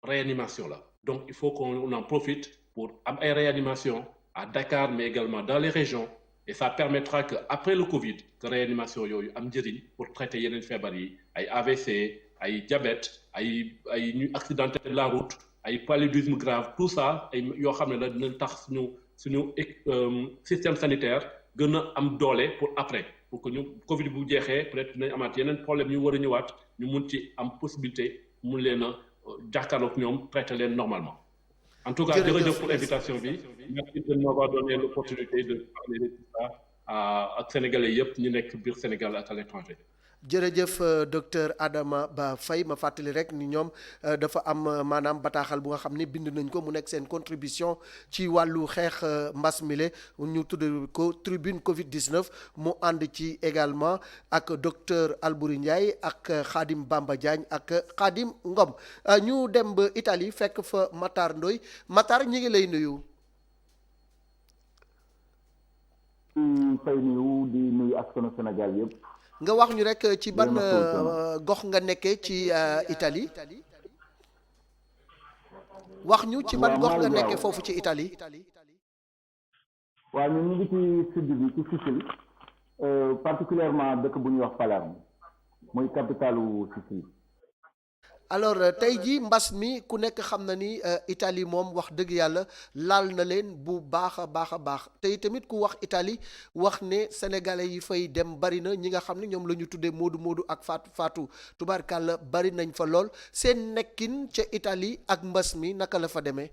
réanimation la donc il faut qu'on en profite pour am ay réanimation à Dakar mais également dans les régions et ça permettra que après le Covid que réanimation yooyu am njëriñ pour traiter yeneen feebar yi ay AVC ay diabète ay ñu accidenté de la route ay paludisme grave tout ça ay yoo xam ne la dina tax suñu système sanitaire gën a am doole pour après pour que ñu Covid bu jeexee peut-être dinañ amaat yeneen problème ñu war a ñëwaat ñu mun ci am possibilité mun leen a jàkkaarloog ñoom traiter leen normalement. En tout cas jërëjëf pour invitation bi merci de m'avoir donné l'opportunité de parler de tout ça ak sénégalais yëpp ñu nekk biir Sénégal ak à l'étranger. jërëjëf docteur Adama Ba Faye ma fàttali rek ni ñoom dafa am maanaam bataaxal bu nga xam ne bind nañ ko mu nekk seen contribution ci wàllu xeex mbas mile ñu tudd ko tribune Covid 19 mu ànd ci également ak docteur Albouri Ndiaye ak Khadim Bamba Diagne ak Khadim Ngom ñu dem ba Italie fekk fa Matar Ndoye Matar ñi ngi lay nuyu. fay nuyu di nuyu askanu Sénégal yëpp. nga wax ñu rek ci ban gox nga nekkee ci Italie wax ñu ci ban gox nga nekkee foofu ci Italie. waaw ñun ñu ngi ci sud bi ci Sicile particulièrement dëkk bu ñuy wax Palerme muy capitalu Sicile. alors tey jii mbas mi ku nekk xam na ni Italie moom wax dëgg yàlla laal na leen bu baax a baax a baax tey tamit ku wax Italie wax ne sénégalais yi fay dem bari na ñi nga xam ne ñoom la ñu tuddee moodu moodu ak faatu tubaarkàlla bari nañ fa lool seen nekkin ca Italie ak mbas mi naka la fa demee.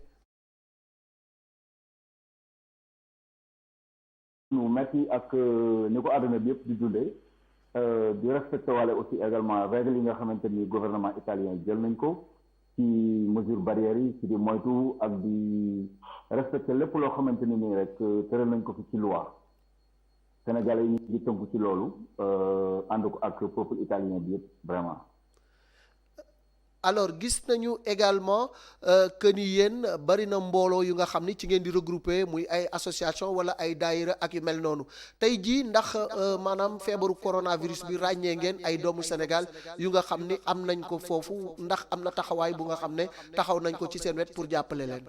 ñu metti ak ni ko àdduna bi yëpp di dundee di respecté wale aussi également règles yi nga xamante ni gouvernement italien jël nañ ko ci mesure barrières yi ci di moytu ak di respecté lépp loo xamante ni nii rek tëral nañ ko fi ci loi sénégalais yi ñu ngi tënku ci loolu ànd ko ak peuple italien bi yëpp vraiment. alors gis nañu également que ni yéen bari na mbooloo yu nga xam ni ci ngeen di regrouper muy ay association wala ay daayira ak yu mel noonu tey jii ndax maanaam feebaru coronavirus bi ràññee ngeen ay doomu Sénégal yu nga xam ni am nañ ko foofu ndax am na taxawaay bu nga xam ne taxaw nañ ko ci seen wet pour jàppale leen.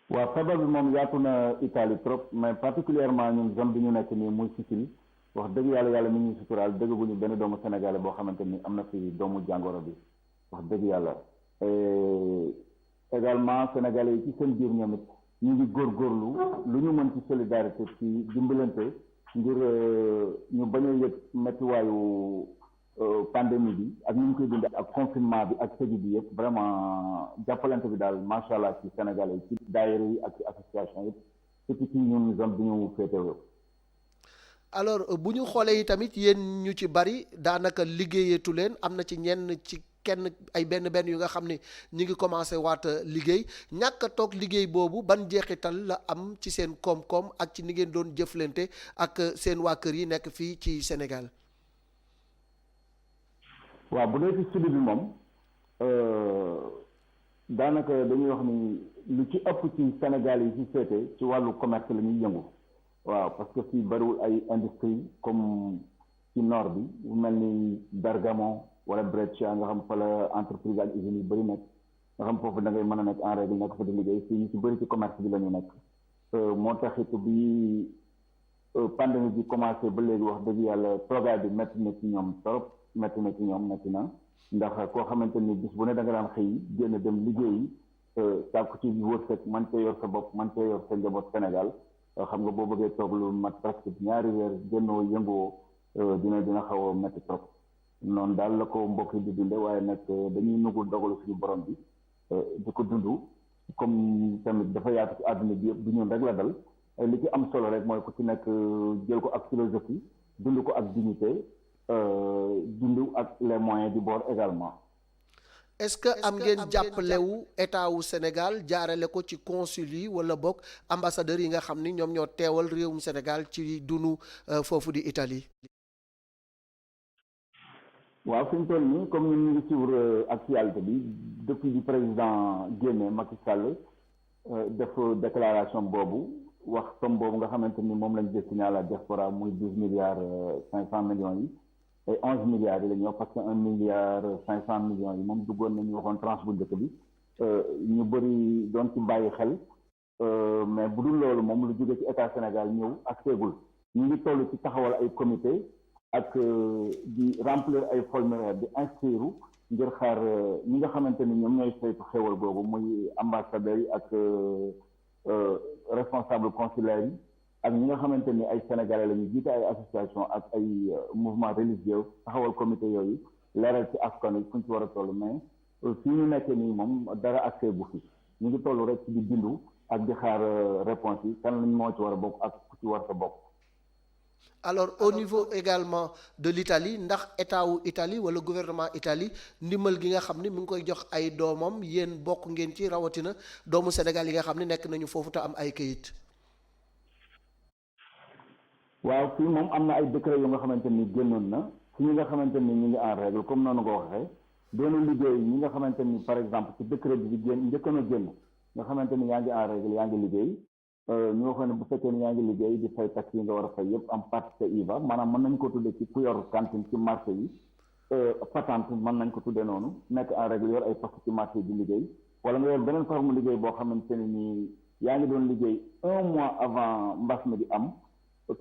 waaw feebar bi moom yaatu na Italie trop mais particulièrement ñun zone bi ñu nekk nii muy Sicile wax dëgg yàlla mi ñuy suturaal dëgg bu ñu benn doomu sénégalais boo xamante ni am na fi doomu jàngoro bi wax dëgg yàlla également sénégalais yi ci seen biir ñoom it ñu ngi góorgóorlu lu ñu mën ci solidarité ci dimbalante ngir ñu bañ a yëg méttiwaayu pandémie bi ak ñu ngi koy dundee ak confinement bi ak tëju bi yëpp vraiment jàppalante bi daal macha allah ci sénégalais yi ci daayira yi ak ci association yëpp surtout ci ñun zone bi ñu féetewoo. alors bu ñu xoolee yi tamit yéen ñu ci bari daanaka liggéeyatu leen am na ci ñenn ci kenn ay benn yu nga xam ne ñu ngi commencé waat liggéey ñàkk a toog liggéey boobu ban jeexital la am ci seen koom-koom ak ci ni ngeen doon jëflante ak seen waa kër yi nekk fii ci Sénégal. waaw bu dee ci sud bi moom daanaka dañuy wax ni lu ci ëpp ci Sénégal yi ci féete ci wàllu commerce la ñuy yëngu. waaw parce que fii bariwul ay industrie comme ci nord bi bu mel ni Bergamo wala Brescia nga xam fa la entreprise ak usines yu bëri nekk nga xam foofu da ngay mën a nekk en règle nekk fa di liggéey fii ñu ci bëri ci commerce bi la ñu nekk moo taxit bi pandémie bi commencé ba léegi wax dëgg yàlla toogaay bi métti na ci ñoom trop métti na ndax koo xamante ni bis bu ne da nga daan xëy génn dem liggéeyi sàkku ci wërsëg man cee yor sa bopp man cee yor sa njaboot Sénégal xam nga boo bëggee toog lu mat presque ñaari weer génnoo yëngoo dina xaw a métti trop noonu daal la ko mbokk yi di dunde waaye nag dañuy nugul dogalu suñu borom bi di ko dund comme tamit dafa yaatu ci àdduna bi yëpp du ñun rek la dal li ci am solo rek mooy ku ci nekk jël ko ak philosophie dund ko ak dignité dund ak les moyens du bord également. est-ce que am ngeen jàppalewu état wu Sénégal jaarale ko ci consul yi wala bokk ambassadeurs yi nga xam ni ñoom ñoo teewal réewum Sénégal ci dunu foofu di Italie. waaw fi mu toll nii comme ñun ñu ngi suivre actualité bi depuis du président génne Macky Sall def déclaration boobu wax somme boobu nga xamante ni moom lañ destiné à la diaspora muy 12,5 milliards yi. et 11 milliards yi la ñu wax parce que 1,5 milliard yi moom duggoon nañu waxoon tranche bu njëkk bi ñu bëri doon ci bàyyi xel mais bu dul loolu moom lu jóge ci état Sénégal ñëw ak seegul ñu ngi toll ci taxawal ay comité ak di remplir ay formulaire di inscrire ngir xaar ñi nga xamante ni ñoom ñooy saytu xéwal googu muy ambassadeurs yi ak responsable consulaire yi ak ñi nga xamante ni ay sénégalais la ñu jiite ay association ak ay mouvement religieux taxawal comité yooyu leeral ci askan wi fu ñu ci war a toll mais fii ñu nekkee nii moom dara accès bu fi ñu ngi toll rek ci di bindu ak di xaar réponse yi kan lañ moo ci war a bokk ak ku ci war a bokk. alors au niveau également de l'Italie ndax état wu Italie wala gouvernement Italie ndimbal gi nga xam ni mu ngi koy jox ay doomam yéen bokk ngeen ci rawatina doomu Sénégal yi nga xam ne nekk nañu foofu te am ay këyit. waaw fii moom am na ay décret yu nga xamante ni génnoon na ci ñi nga xamante ni ñu ngi en règle comme noonu nga waxee doonu liggéey ñi nga xamante ni par exemple ci décret bi génn njëkkoon a génn nga xamante ni yaa ngi en règle yaa ngi liggéey ñu waxoon ne bu fekkee ni yaa ngi liggéey di fay taxes yi nga war a fay yëpp am partie IVA maanaam mën nañ ko tuddee ci ku yor cantine ci marché yi patente mën nañ ko tuddee noonu nekk en règle yor ay poste ci marché yi di liggéey wala nga yor beneen forme liggéey boo xamante ne nii yaa ngi doon liggéey 1 mois avant mbas mi di am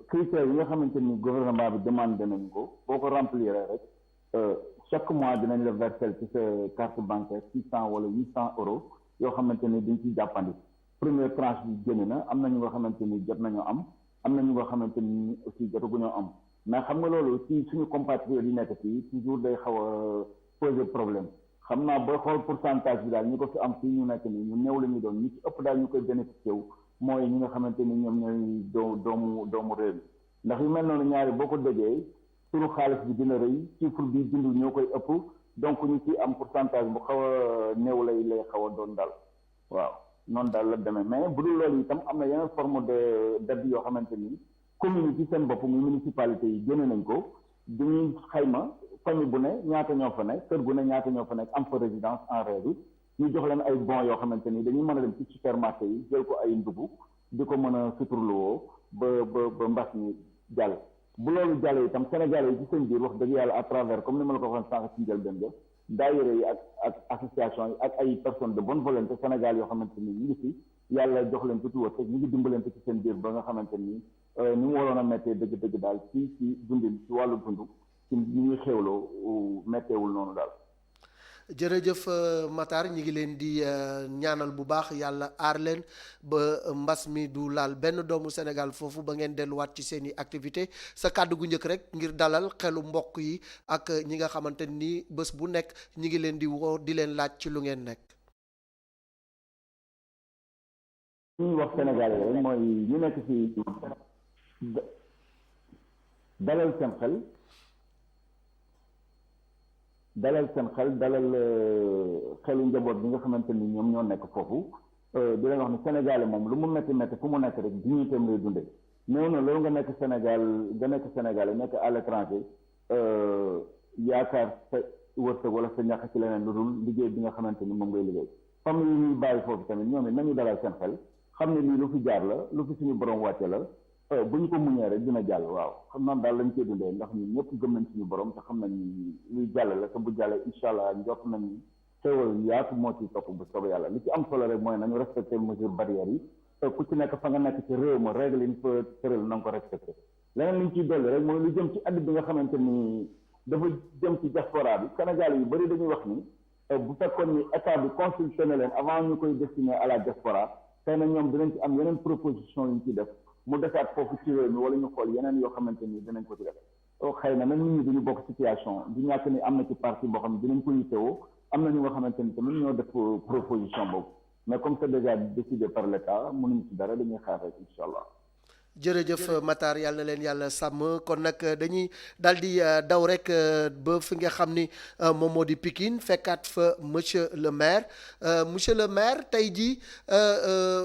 critères yi nga xamante ni gouvernement bi demandé nañ ko boo ko remplir rek chaque mois dinañ la verser ci sa carte bancaire 600 wala 800 euros yoo xamante ni dañ ciy jàppandi première tranche bi génn na am na ñu nga xamante ni jot nañoo am na ñu nga xamante ni aussi jotaguñoo am mais xam nga loolu ci suñu compatriotes yi nekk fii toujours day xaw a poser problème xam naa booy xool pourcentage bi daal ñi ko fi am fii ñu nekk nii ñu néew la ñu doon ñi ci ëpp daal ñu koy bénéficié wu mooy ñi nga xamante ni ñoom ñooy doomu réew mi ndax yu mel noonu ñaari boo ko déggee turu xaalis bi dina rëy chiffre bi bindu ñoo koy ëpp donc ñu ci am pourcentage bu xaw a néew lay xaw a doon daal waaw noonu daal la demee mais bu dul loolu itam am na yeneen forme de d'aide yoo xamante ni commune ci seen bopp muy municipalité yi génne nañ ko dañuy xayma famille bu ne ñaata ñoo fa nekk kër gu ne ñaata ñoo fa nekk am fa résidence en règle ñu jox leen ay bons yoo xamante ni dañuy mën a dem ci supermarché yi jël ko ay ndugg di ko mën a suturluwoo ba mbas mi jàll bu loolu jàll itam Sénégalais yi ci seen biir wax dëgg yàlla à travers comme ni ma la ko waxoon sànq ci njëlbéen ga daayira yi ak association yi ak ay personnes de bonne volonté Sénégal yoo xamante ni ñu ngi fi yàlla jox leen tuuti wërsëg ñu ngi dimbalante ci seen biir ba nga xamante ni ni mu waroon a méttee dëgg-dëgg daal ci dundin ci wàllu dund ci ñi ñuy xéewloo métteewul noonu daal. jërëjëf Matar ñi ngi leen di ñaanal bu baax yàlla aar leen ba mbas mi du laal benn doomu Sénégal foofu ba ngeen delluwaat ci seeni activité sa kàddu gu njëkk rek ngir dalal xelu mbokk yi ak ñi nga xamante ni bés bu nekk ñi ngi leen di woo di leen laaj ci lu ngeen nekk. li ñuy wax Sénégal rek mooy ñu nekk ci dalal seen xel. dalal xelu njaboot bi nga xamante ni ñoom ñoo nekk foofu di leen wax ni Sénégal moom lu mu métti métti fu mu nekk rek dignitéem lay dundee néew na loolu nga nekk Sénégal nekk à l'étranger yaakaar sa wërsëg wala sa ñàkk ci leneen lu dul liggéey bi nga xamante ni moom ngay liggéey famille yi ñuy bàyyi foofu tamit ñoom it nañu dalal seen xel xam ne lii lu fi jaar la lu fi suñu borom wàcce la bu ñu ko muñee rek dina jàll waaw xam naa daal lañ koy dundee ndax ñun ñëpp gëm nañ suñu borom te xam nañ ni luy jàll la te bu jàllee incha allah njort nañ ni xéewal yaatu moo ci topp bu soobee yàlla li ci am solo rek mooy nañu respecté mesures barrières yi ku ci nekk fa nga nekk ci réew ma règle yi ñu fa tëral na nga ko respecté leneen li ñu ciy dolli rek mooy lu jëm ci àddina bi nga xamante ni dafa jëm ci diaspora bi Sénégal yu bëri dañuy wax ni bu fekkoon ni état bi consulté na leen avant ñu koy destiné à la diaspora xëy na ñoom dinañ ci am yeneen proposition yu ñu ci def mu defaat foofu ci réew mi wala ñu xool yeneen yoo xamante ni dinañ ko ci def xëy na nag nit ñi duñu bokk situation du ñàkk ni am na ci parti boo xam ne dinañ ko yittewoo am na ñu nga xamante ni tamit ñoo def proposition boobu mais comme c'est déjà décidé par l'État mënuñu ci dara dañuy xaar rek incha allah. jërëjëf Matar yàlla na leen yàlla sàmm kon nag dañuy daal di daw rek ba fi nga xam ni moom moo di Pikine fekkaat fa monsieur le maire tey jii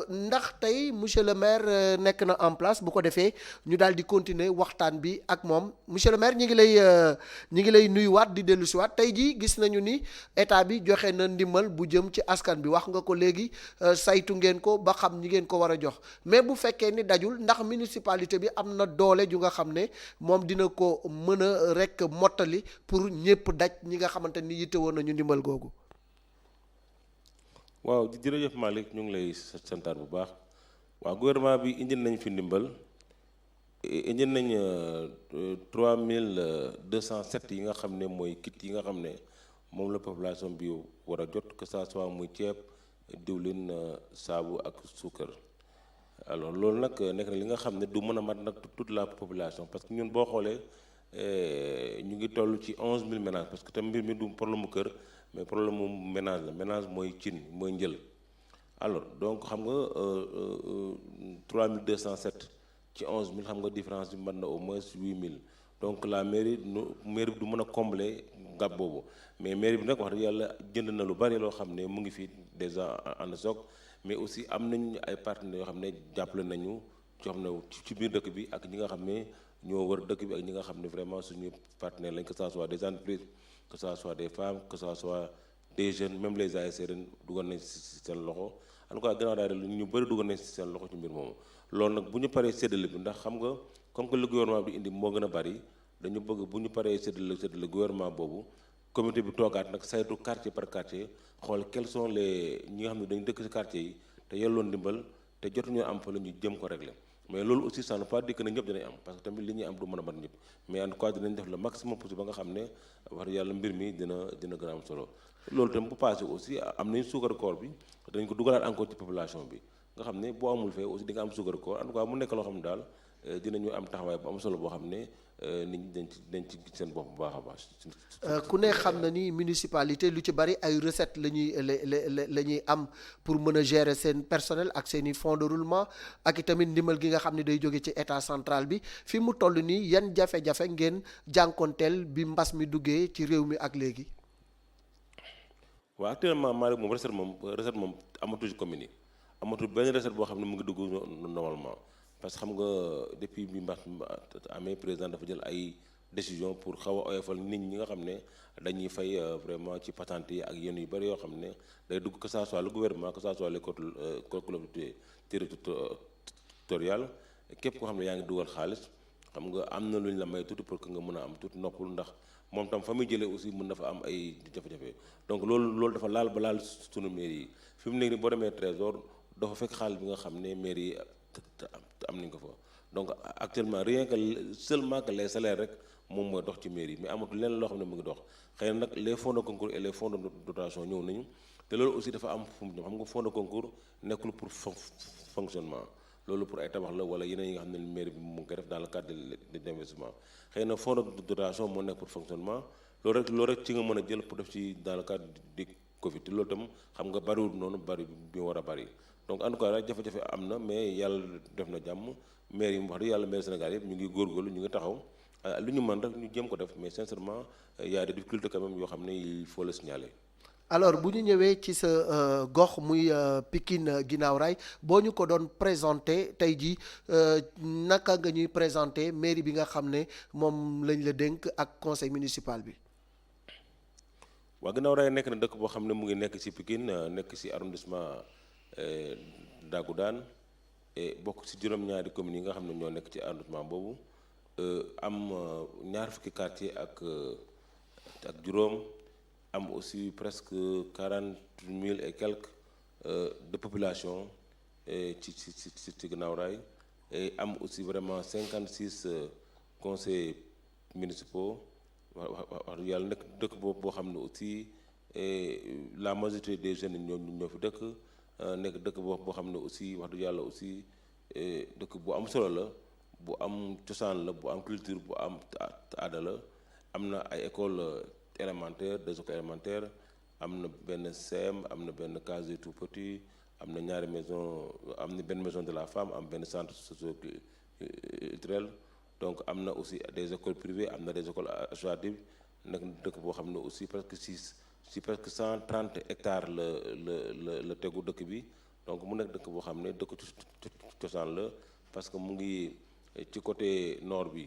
ndax tey monsieur le maire nekk na en place bu ko defee ñu daal di continuer waxtaan bi ak moom monsieur le maire ñi ngi lay nuyuwaat di dellu si waat tey jii gis nañu ni état bi joxe na ndimbal bu jëm ci askan bi wax nga ko léegi saytu ngeen ko ba xam ñi ngeen ko war a jox mais bu fekkee ni dajul ndax municipalité bi am na doole ju nga xam ne moom dina ko mën a rek mottali pour ñëpp daj ñi nga xamante ni yitte woon nañu ndimbal googu. waaw jërëjëf Malick ñu ngi lay santaat bu baax waaw gouvernement bi indi nañ fi ndimbal indi nañ 3207 yi nga xam ne mooy kit yi nga xam ne moom la population bi war a jot que ça soit muy ceeb diwlin saabu ak suukar. alors loolu nag nekk na li nga xam ne du mën a mat nag toute la population parce que ñun boo xoolee ñu ngi toll ci 11000 ménages parce que tam mbir mi du problème mu kër mais problème mu ménage la ménage mooy cin mooy njël. alors donc xam nga 3207 ci 11000 xam nga différence bi mën na au moins 8000 donc la mairie bi du mën a combler gap boobu mais mairie bi nag wax dëgg yàlla jënd na lu bari loo xam ne mu ngi fi déjà en stock. mais aussi am nañu ay partenaires yoo xam ne jàppale nañu yoo xam ne ci biir dëkk bi ak ñi nga xam ne ñoo wër dëkk bi ak ñi nga xam ne vraiment suñu partenaires lañ que ça soit des entreprises que ça soit des femmes que ça soit des jeunes même les ASC ren dugal nañ si seen loxo en tout cas gannaaw daal ñu bëri dugal nañ si seen loxo ci mbir moomu. loolu nag bu ñu paree séddale bi ndax xam nga comme que le gouvernement bi indi moo gën a bari dañu bëgg bu ñu paree séddale gouvernement boobu comité bi toogaat nag saytu quartier par quartier xool quels sont les ñi nga xam ne dañu dëkk ci quartier yi te yelloon ndimbal te jotuñu am fa la ñu jëm ko régler mais loolu aussi ça ne veut pas dire que ne ñëpp dinañ am parce que tamit li ñuy am du mën a mat ñëpp mais en tout cas dinañ def le maximum possible ba nga xam ne wax dëgg yàlla mbir mi dina gën a am solo loolu tam bu passé aussi am nañ suukar koor bi dañ ko dugalaat encore ci population bi nga xam ne boo amul fee aussi di nga am suukar koor en tout cas mu nekk loo xam ne daal dinañu am taxawaay bu am solo boo xam ne nit ñi dañ ci gis seen bopp bu baax a baax. ku ne xam na ni municipalité lu ci bari ay recettes la ñuy am pour mën a gérer seen personnel ak seen i fonds de roulement ak itamit ndimbal gi nga xam ne day jóge ci état central bi fi mu toll nii yan jafe-jafe ngeen jànkonteel bi mbas mi duggee ci réew mi ak léegi. waaw actuellement Malick moom recette moom amatul ci commune yi amatul benn recette boo xam ne mu ngi dugg normalement parce que xam nga depuis bi mbas amee président dafa jël ay décision pour xaw a oyofal nit ñi nga xam ne dañuy fay vraiment ci patente yi ak yenn yu bëri yoo xam ne day dugg que ça soit le gouvernement que ça soit les collectivités territoriales képp koo xam ne yaa ngi dugal xaalis xam nga am na lu ñu la may tuuti pour que nga mën a am tuuti noppul ndax moom tam fa muy jëlee aussi mën na fa am ay jafe-jafe donc loolu dafa laal ba laal sunu mairie yi fi mu nekk nii boo demee trésor dafa fekk xaalis bi nga xam ne mairie yi am nañ ko fa donc actuellement rien que seulement que les salaires rek moom mooy dox ci mairie mais amatul leneen loo xam ne mu ngi dox xëy na nag les fonds de concours et les fonds de dotation ñëw nañu te loolu aussi dafa am fu mu ñëw xam nga fonds de concours nekkul pour fonctionnement loolu pour ay tabax la wala yeneen yi nga xam ne mairie bi mu ngi koy def dans le cadre de investissement xëy na fonds de dotation moo nekk pour fonctionnement loolu rek ci nga mën a jël pour def ci dans le cadre du Covid te loolu tam xam nga bariwul noonu bari bi war a bari donc en tout cas rek jafe-jafe am na mais yàlla def na jàmm maire yi wax dëgg yàlla maire Sénégal yëpp ñu ngi góorgóorlu ñu ngi taxaw lu ñu mën rek ñu jéem ko def mais sincèrement y a des difficultés quand même yoo xam ne il faut le signaler. alors bu ñu ñëwee ci sa gox muy Pikine Guinaw Rail boo ñu ko doon présenté tey jii naka nga ñuy présenté mairie bi nga xam ne moom lañ la dénk ak conseil municipal bi. waa Guinaw Rail nekk na dëkk boo xam ne mu ngi nekk ci Pikine nekk ci arrondissement Dagoudane bokk ci juróom-ñaari communes yi nga xam ne ñoo nekk ci arrondissement boobu am ñaar fukki quartier ak juróom. am aussi presque 40 000 et quelques de population ci Guinaw Rail et am aussi vraiment 56 conseils municipaux wax yàlla nekk dëkk boo xam ne aussi la majorité des jeunes ñoo fi dëkk nekk dëkk boo xam ne aussi wax dëgg yàlla aussi dëkk bu am solo la bu am cosaan la bu am culture bu am aada la am na ay écoles élémentaire des écoles élémentaires am na benn CEM am na benn case des tout-petits am na ñaari maison am na benn maison de la femme am benn centre socio-culturel donc am na aussi des écoles privées am na des écoles associatives nag dëkk boo xam ne aussi presque si presque 130 hectares la tegu dëkk bi donc mu nekk dëkk boo xam ne dëkk cosaan la parce que mu ngi ci côté nord bi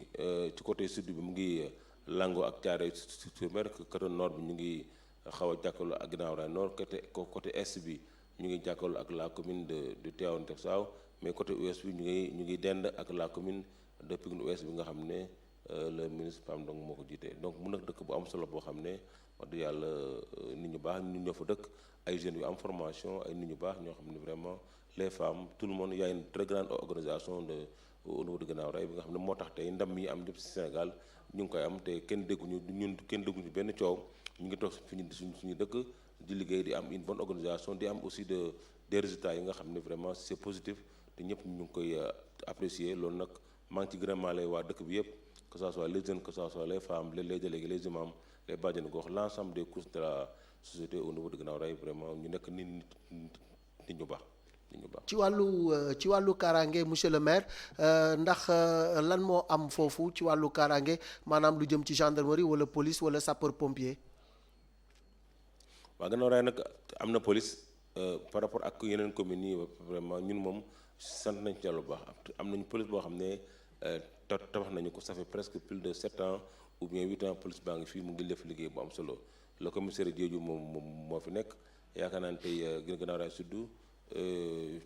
ci côté sud bi mu ngi Lango ak Thiaroye-sur-Mer côté nord bi ñu ngi xaw a jàkkaarloo ak Guinaw Rail Nord côté est bi ñu ngi jàkkaarloo ak la commune de Tivaouane Diacksao mais côté ouest bi ñu ngi dend ak la commune de Pikine Ouest bi nga xam ne le ministre Pam donc moo ko jiite donc mun nag dëkk bu am solo boo xam ne wax dëgg yàlla nit ñu baax nit ñoo fa dëkk ay jeunes yu am formation ay nit ñu baax ñoo xam ne vraiment les femmes tout le monde y a une très grande organisation au niveau de Guinaw Rail bi nga xam ne moo tax tey ndam yi am yëpp ci Sénégal ñu ngi koy am te kenn dégguñu benn coow ñu ngi toog suñu dëkk di liggéey di am une bonne organisation di am aussi des résultats yi nga xam ne vraiment c'est positif te ñëpp ñu ngi koy apprécier loolu nag maa ngi ci gërëmaale waa dëkk bi yëpp que ça soit les jeunes que ça soit les femmes les délégués les imams les bàjjenu gox l'ensemble des couches de la société au niveau de Guinaw Rail vraiment ñu nekk nit ñu baax. ci wàllu kaaraange monsieur le maire ndax lan moo am foofu ci wàllu kaaraange maanaam lu jëm ci gendarmerie wala police wala sapeur pompier. waaw Guinaw Rail nag am na police par rapport ak yeneen communes yi vraiment ñun moom sant nañ ci yàlla bu baax am nañu police boo xam ne tabax nañu ko ça fait presque plus de 7 ans ou bien 8 ans police baa ngi fii mu ngi def liggéey bu am solo le commissaire Diédhiou moom moo fi nekk yaakaar naa ne tey Guinaw Rail Sud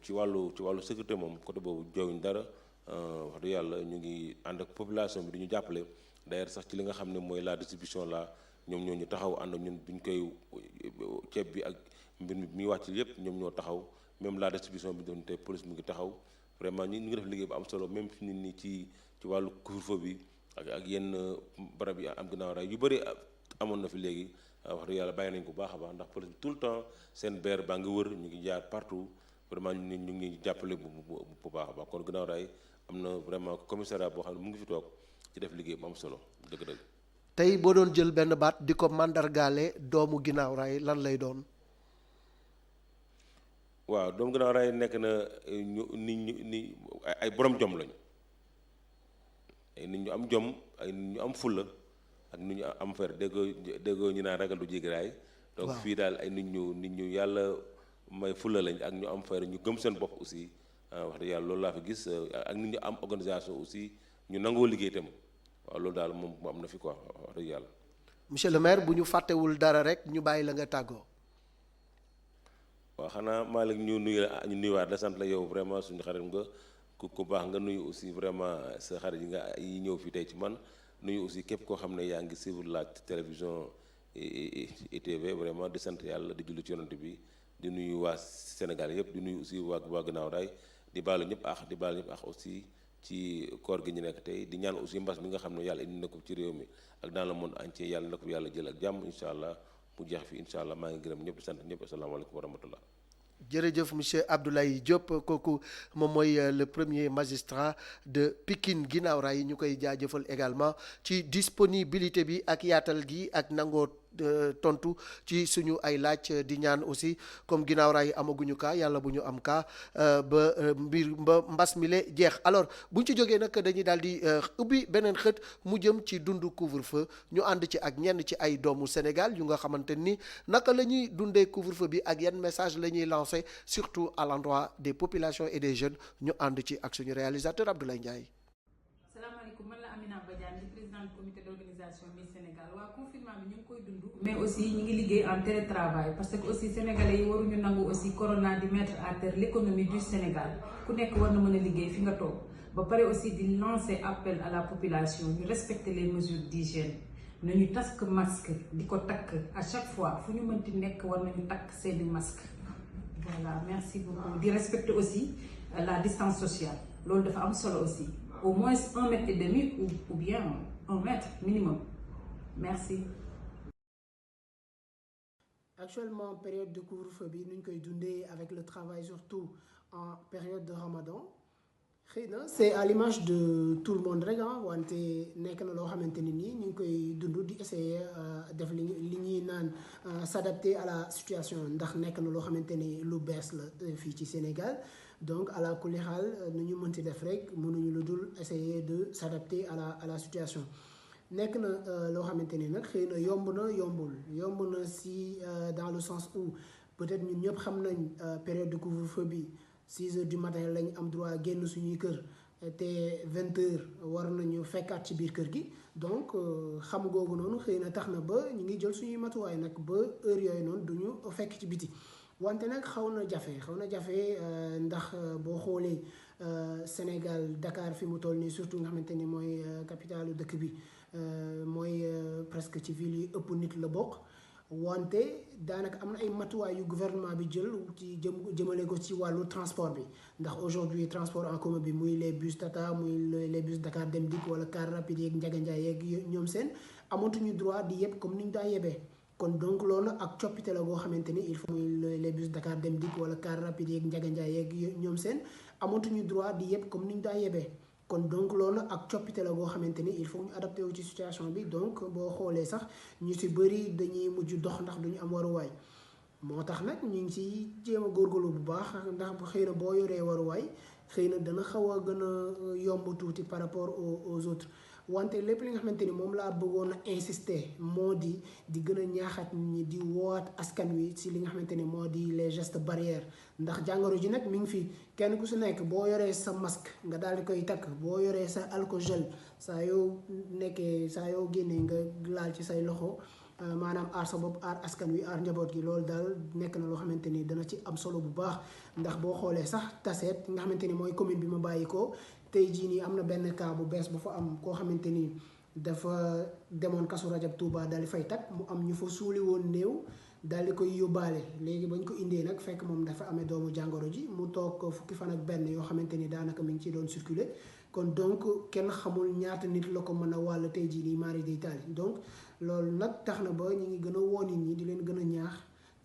ci wàllu sécurité moom côté boobu jooyuñ dara wax dëgg yàlla ñu ngi ànd ak population bi di ñu jàppale d'ailleurs sax ci li nga xam ne mooy la distribution la ñoom ñoo ñu taxaw ànd ak ñun bi ñu koy ceeb bi ak mbir mi muy wàcc yépp ñoom ñoo taxaw même la distribution bi doon tey police mu ngi taxaw vraiment ñu ngi def liggéey bu am solo même fi nit ñi ci wàllu couvre-feu bi ak yenn barab yi am ginnaaw raay yu bëri amoon na fi léegi wax dëgg yàlla bàyyi nañ ko bu baax a baax ndax police tout le temps seen beer baa ngi wër ñu ngi jaar partout vraiment ñu ngi jàppale bu baax a baax kon ginnaaw raay am na vraiment commissariat boo xam ne mu ngi fi toog ci def liggéey bu am solo dëgg-dëgg. tey boo doon jël benn baat di ko mandargaale doomu ginnaaw raay lan lay doon. waaw doomu ginnaaw raay nekk na ñu ni ay borom jom lañu ay nit ñu am jom ay nit ñu am fulla ak nit ñu am fer déggoo ñu naan ragal du jéggi raay. donc fii daal ay nit ñu yàlla may fulla lañ ak ñu am fer ñu gëm seen bopp aussi wax dëgg yàlla loolu laa fi gis ak nit ñu am organisation aussi ñu nangoo liggéey itam waaw loolu daal moom am na fi quoi wax dëgg yàlla. monsieur le maire bu ñu fàttewul dara rek ñu bàyyi la nga tàggoo. waaw xanaa Malick ñu nuyuwaat la sant la yow vraiment suñu xarit nga ku baax nga nuyu aussi vraiment sa xarit yi ñëw fii tey ci man nuyu aussi képp koo xam ne yaa ngi suivre la télévision ITV vraiment di sant yàlla di julli ci yonent bi di nuyu waa Sénégal yëpp di nuyu aussi waa Guinaw Rail di baalu ñëpp aussi ci koor gi ñu nekk tey di ñaan aussi mbas mi nga xam ne yàlla indi na ko ci réew mi ak dans le monde entier yàlla na ko yàlla jël ak jàmm incha allah mu jeex fi incha allah maa ngi gërëm ñëpp di sant ñëpp asalaamaaleykum wa rahmatullah. jërëjëf monsieur Abdoulaye Diop kooku moom mooy le premier magistrat de Pikine Guinaw Rail ñu koy jaajëfal également ci disponibilité bi ak yaatal gi ak nangoo tontu ci suñu ay laaj di ñaan aussi comme Guinaw Rail amaguñu cas yàlla bu ñu am cas ba mbas mi le jeex. alors buñ ci jógee nag dañuy daal di ubbi beneen xët mu jëm ci dundu couvre-feu ñu ànd ci ak ñenn ci ay doomu Sénégal yu nga xamante ni naka la ñuy dundee couvre-feu bi ak yan message la ñuy lancer surtout à l'endroit des populations et des jeunes ñu ànd ci ak suñu réalisateur Abdoulaye Ndiaye. salaamaaleykum man la Amina Badiane di présidente comité d'organisation Miss Sénégal waa confinement bi ñu ngi koy dund mais aussi ñu ngi liggéey en télétravail parce que aussi sénégalais yi waruñu nangu aussi corona di mettre à terre l'économie du Sénégal ku nekk war na mën a liggéey fi nga toog ba pare aussi di lancer appel à la population ñu respecter les mesures d'hygiène nañu takk masque di ko takk à chaque fois fu ñu mënti nekk war nañu takk seeni masque voilà merci beaucoup di respecter aussi la distance sociale loolu dafa am solo aussi au moins 1,5 mètre ou bien 1 mètre minimum merci. Actuellement période de couvre-feu bi nu ñu koy dundee avec le travail surtout en période de Ramadan xëy na c'est à l'image de tout le monde rek wante nekk na loo xamante ni nii ñu ngi koy dund di essayer def li ñuy naan s'adapter à la situation ndax nekk na loo xamante ni lu bees la fii ci Sénégal donc à la kulli xaal nu ñu mënti def rek mënuñu lu dul essayer de s'adapter à la situation nekk na loo xamante ni nag xëy na yombul yomb na si dans le sens où peut-être ñun ñëpp xam nañ période de couvre-feu bi 6 heures du matin lañ am droit génn suñuy kër te 20 heures war nañu fekkaat ci biir kër gi donc xam googu noonu xëy na tax na ba ñu ngi jël suñuy matuwaay nag ba heure yooyu noonu duñu fekk ci biti wante nag xaw na jafe ndax boo xoolee Sénégal Dakar fi mu toll nii surtout nga xamante ni mooy capitalu dëkk bi mooy presque ci ville yi ëpp nit la bokk wante daanaka am na ay matuwaay yu gouvernement bi jël ci jëmale ko ci wàllu transport bi ndax aujourd'hui transport en commun bi muy les bus Tata muy les bus Dakar Dem Dikk wala car rapide yeeg Ndiaga Ndiaye yeeg ñoom seen amatuñu droit di yeb comme ni ñu daa yebee kon donc loolu ak coppite la goo xamante ni il faut muy les bus Dakar Dem Dikk wala car rapide yeeg Ndiaga Ndiaye yeeg ñoom seen amatuñu droit di yeb comme ni ñu daa yebee kon donc loolu ak coppite la goo xamante ni il faut ñu adapté wu ci situation bi donc boo xoolee sax ñu ci bëri dañuy mujj dox ndax duñu am waruwaay moo tax nag ñu ngi ci jéem a góorgóorlu bu baax ndax xëy na boo yoree waruwaay xëy na dana xaw a gën a yomb tuuti par rapport aux autres wante lépp li nga xamante ni moom laa bëggoon a insister moo di gën a ñaaxat nit ñi di woowaat askan wi ci li nga xamante ni moo di les gestes barrières ndax jàngoro ji nag mi ngi fi kenn ku si nekk boo yoree sa masque nga daal di koy takk boo yoree sa alcool gel saa yoo génnee nga laal ci say loxo maanaam aar sa bopp aar askan wi aar njaboot gi loolu daal nekk na loo xamante ni dana ci am solo bu baax ndax boo xoolee sax Tassette nga xamante ni mooy commune bi ma bàyyi ko tey jii nii am na benn cas bu bees bu fa am koo xamante ni dafa demoon Kazu Rajab Touba daal di fay takk mu am ñu fa suuli woon néew daal di koy yóbbaale léegi bañ ko indee nag fekk moom dafa amee doomu jàngoro ji mu toog fukki fan ak benn yoo xamante ni daanaka mi ngi ciy doon circuler kon donc kenn xamul ñaata nit la ko mën a wàll tey jii nii mari day taali donc loolu nag tax na ba ñu ngi gën a woo nit ñi di leen gën a ñaax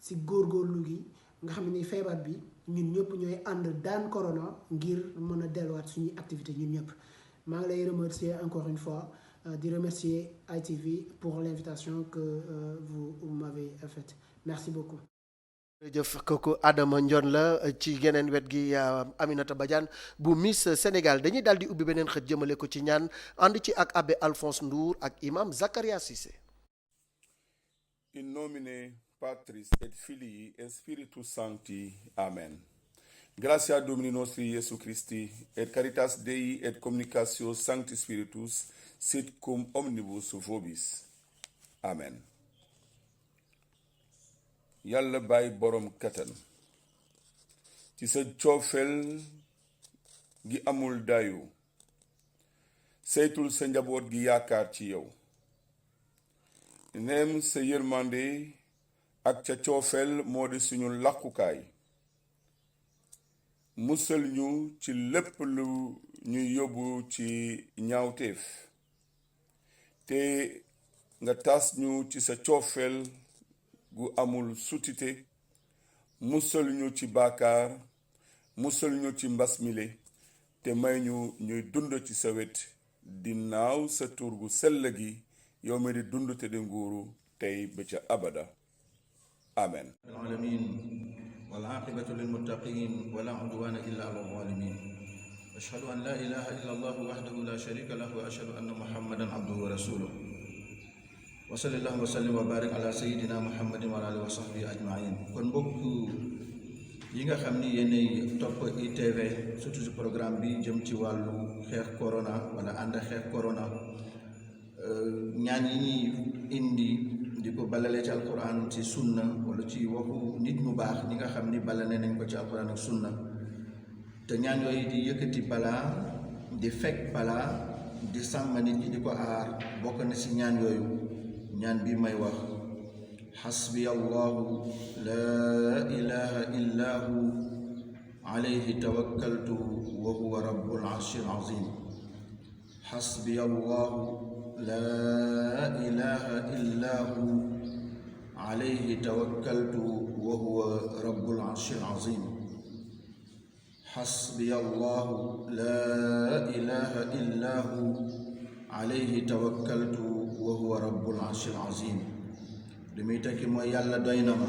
si góorgóorlu gi nga xam ni feebar bi ñun ñëpp ñooy ànd daan corona ngir mën a delluwaat suñuy activité ñun ñëpp maa ngi lay remercier encore une fois di remercier ITV pour l'invitation que vous m'avez faite merci beaucoup. jërëjëf kooku Adama Ndione la ci geneen wet gi Aminata Badiane bu Miss Sénégal dañuy daal di ubbi beneen xët jëmale ko ci ñaan ànd ci ak abbé Alphonse Ndour ak imam Zakaria Cissé. In nomine Patris et Filii et Spiritus Sancti. Amen. Gratia Domini nostri Iesu Christi et caritas Dei et communicatio Sancti Spiritus sit cum omnibus vobis. Amen. Yàlla baay borom kattan ci sa coofel gi amul dayu saytul sa njaboot gi yaakaar ci yow neem sa yërmande ak ca coofel moo di suñu làqukaay musal ñu ci lépp lu ñuy yóbbu ci ñaawteef te nga tas ñu ci sa coofel gu amul sutite musal ñu ci baakaar musal ñu ci mbas mile te may ñu ñuy dund ci sa wet di naaw sa tur gu sell gi yow mi di dund te di nguuru tey ba ca abada amen alamin wal aqibatu lil muttaqin wala udwana illa ala zalimin ashhadu an la ilaha illa allah wahdahu la sharika lahu wa ashhadu anna muhammadan abduhu wa rasuluh wa sallallahu wa sallim wa barik ala sayidina muhammadin wa alihi wa sahbihi ajmain kon mbokk yi nga xam ni yéenay topp ITV surtout ci programme bi jëm ci wàllu xeex corona wala ànd xeex corona ñaan yi ñuy indi di ko balale ci alquran ci sunna wala ci waxu nit ñu baax ñi nga xam ni balale nañ ko ci alquran ak sunna te ñaan yooyu di yëkkati balaa di fekk balaa di sàmm nit ñi di ko aar bokk na ci ñaan yooyu ñaan bi may wax xasbi allahu laa ilaha illa hu alayhi tawakkaltu wa huwa rabbul arshil azim xasbi allahu laa ilaha illa hu alayhi tawakkaltu wa huwa rabbul arshil azim xasbi allahu laa ilaha illa hu alayhi tawakkaltu wa huwa rabbul arshil azim li muy tekki mooy yàlla doy na ma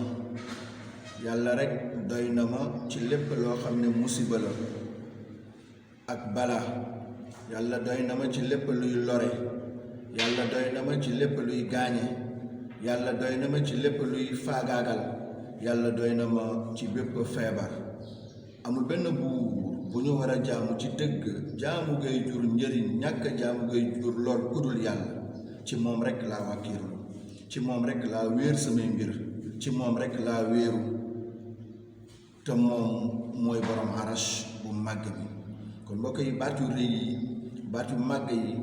yàlla rek doy na ma ci lépp loo xam ne musiba la ak balaa yàlla doy na ma ci lépp luy lore yàlla doy na ma ci lépp luy gaañe yàlla doy na ma ci lépp luy faagaagal yàlla doy na ma ci bépp feebar amul benn buur bu ñu war a jaamu ci dëgg jaamu ngay jur njëriñ ñàkk jaamu ngay jur lor kudul yàlla ci moom rekk laa wàkkiirlu ci moom rekk laa wéer samay mbir ci moom rekk laa wéeru te moom mooy borom arash bu màgg bi kon mbokk yi baat yu rëy yi baat yu màgg yi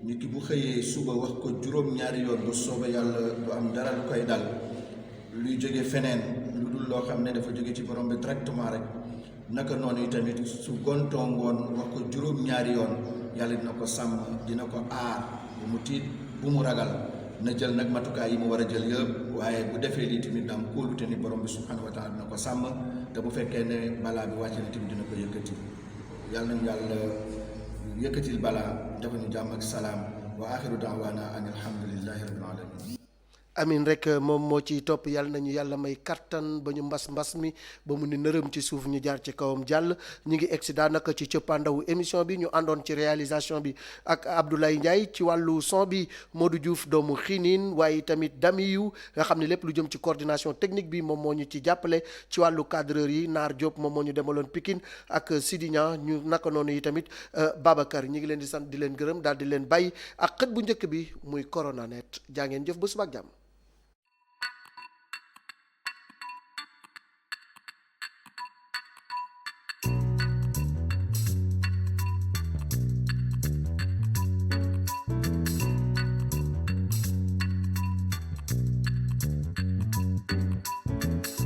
nit ki bu xëyee suba wax ko juróom-ñaari yoon bu soobee yàlla du am dara lu koy dal luy jóge feneen lu dul loo xam ne dafa jóge ci borom bi directement rek naka noonu tamit su gontoo ngoon wax ko juróom-ñaari yoon yàlla dina ko sàmm dina ko aar bu mu tiit bu mu ragal na jël nag matukaay yi mu war a jël yëpp waaye bu defee lii tamit daam kóolute ni borom bi subhanahu wa taala dina ko sàmm te bu fekkee ne balaa bi wàcce na tamit dina ko yëkkati yàlla nañu yàlla yëkkatil balaa dafa ñu jàmm ak salaam wa axiru daawaana an alhamdulillahi rabbil alamin amin rek moom moo ci topp yàlla nañu yàlla may kattan ba ñu mbas mi ba mu ni nërëm ci suuf ñu jaar ci kawam jàll ñu ngi egsi daanaka ci cëppaandawu émission bi ñu àndoon ci réalisation bi ak Abdoulaye Ndiaye ci wàllu son bi Modou Diouf doomu xiinin waaye tamit Damiyu nga xam ne lépp lu jëm ci coordination technique bi moom moo ñu ci jàppale ci wàllu cadreur yi Naar Diop moom moo ñu demaloon Pikine ak Sidiña ñu naka noonu yi tamit Babacar ñu ngi leen di sant di leen gërëm daal di leen bàyyi ak xët bu njëkk bi muy Corona Net jaa ngeen jëf ba suba ak jàmm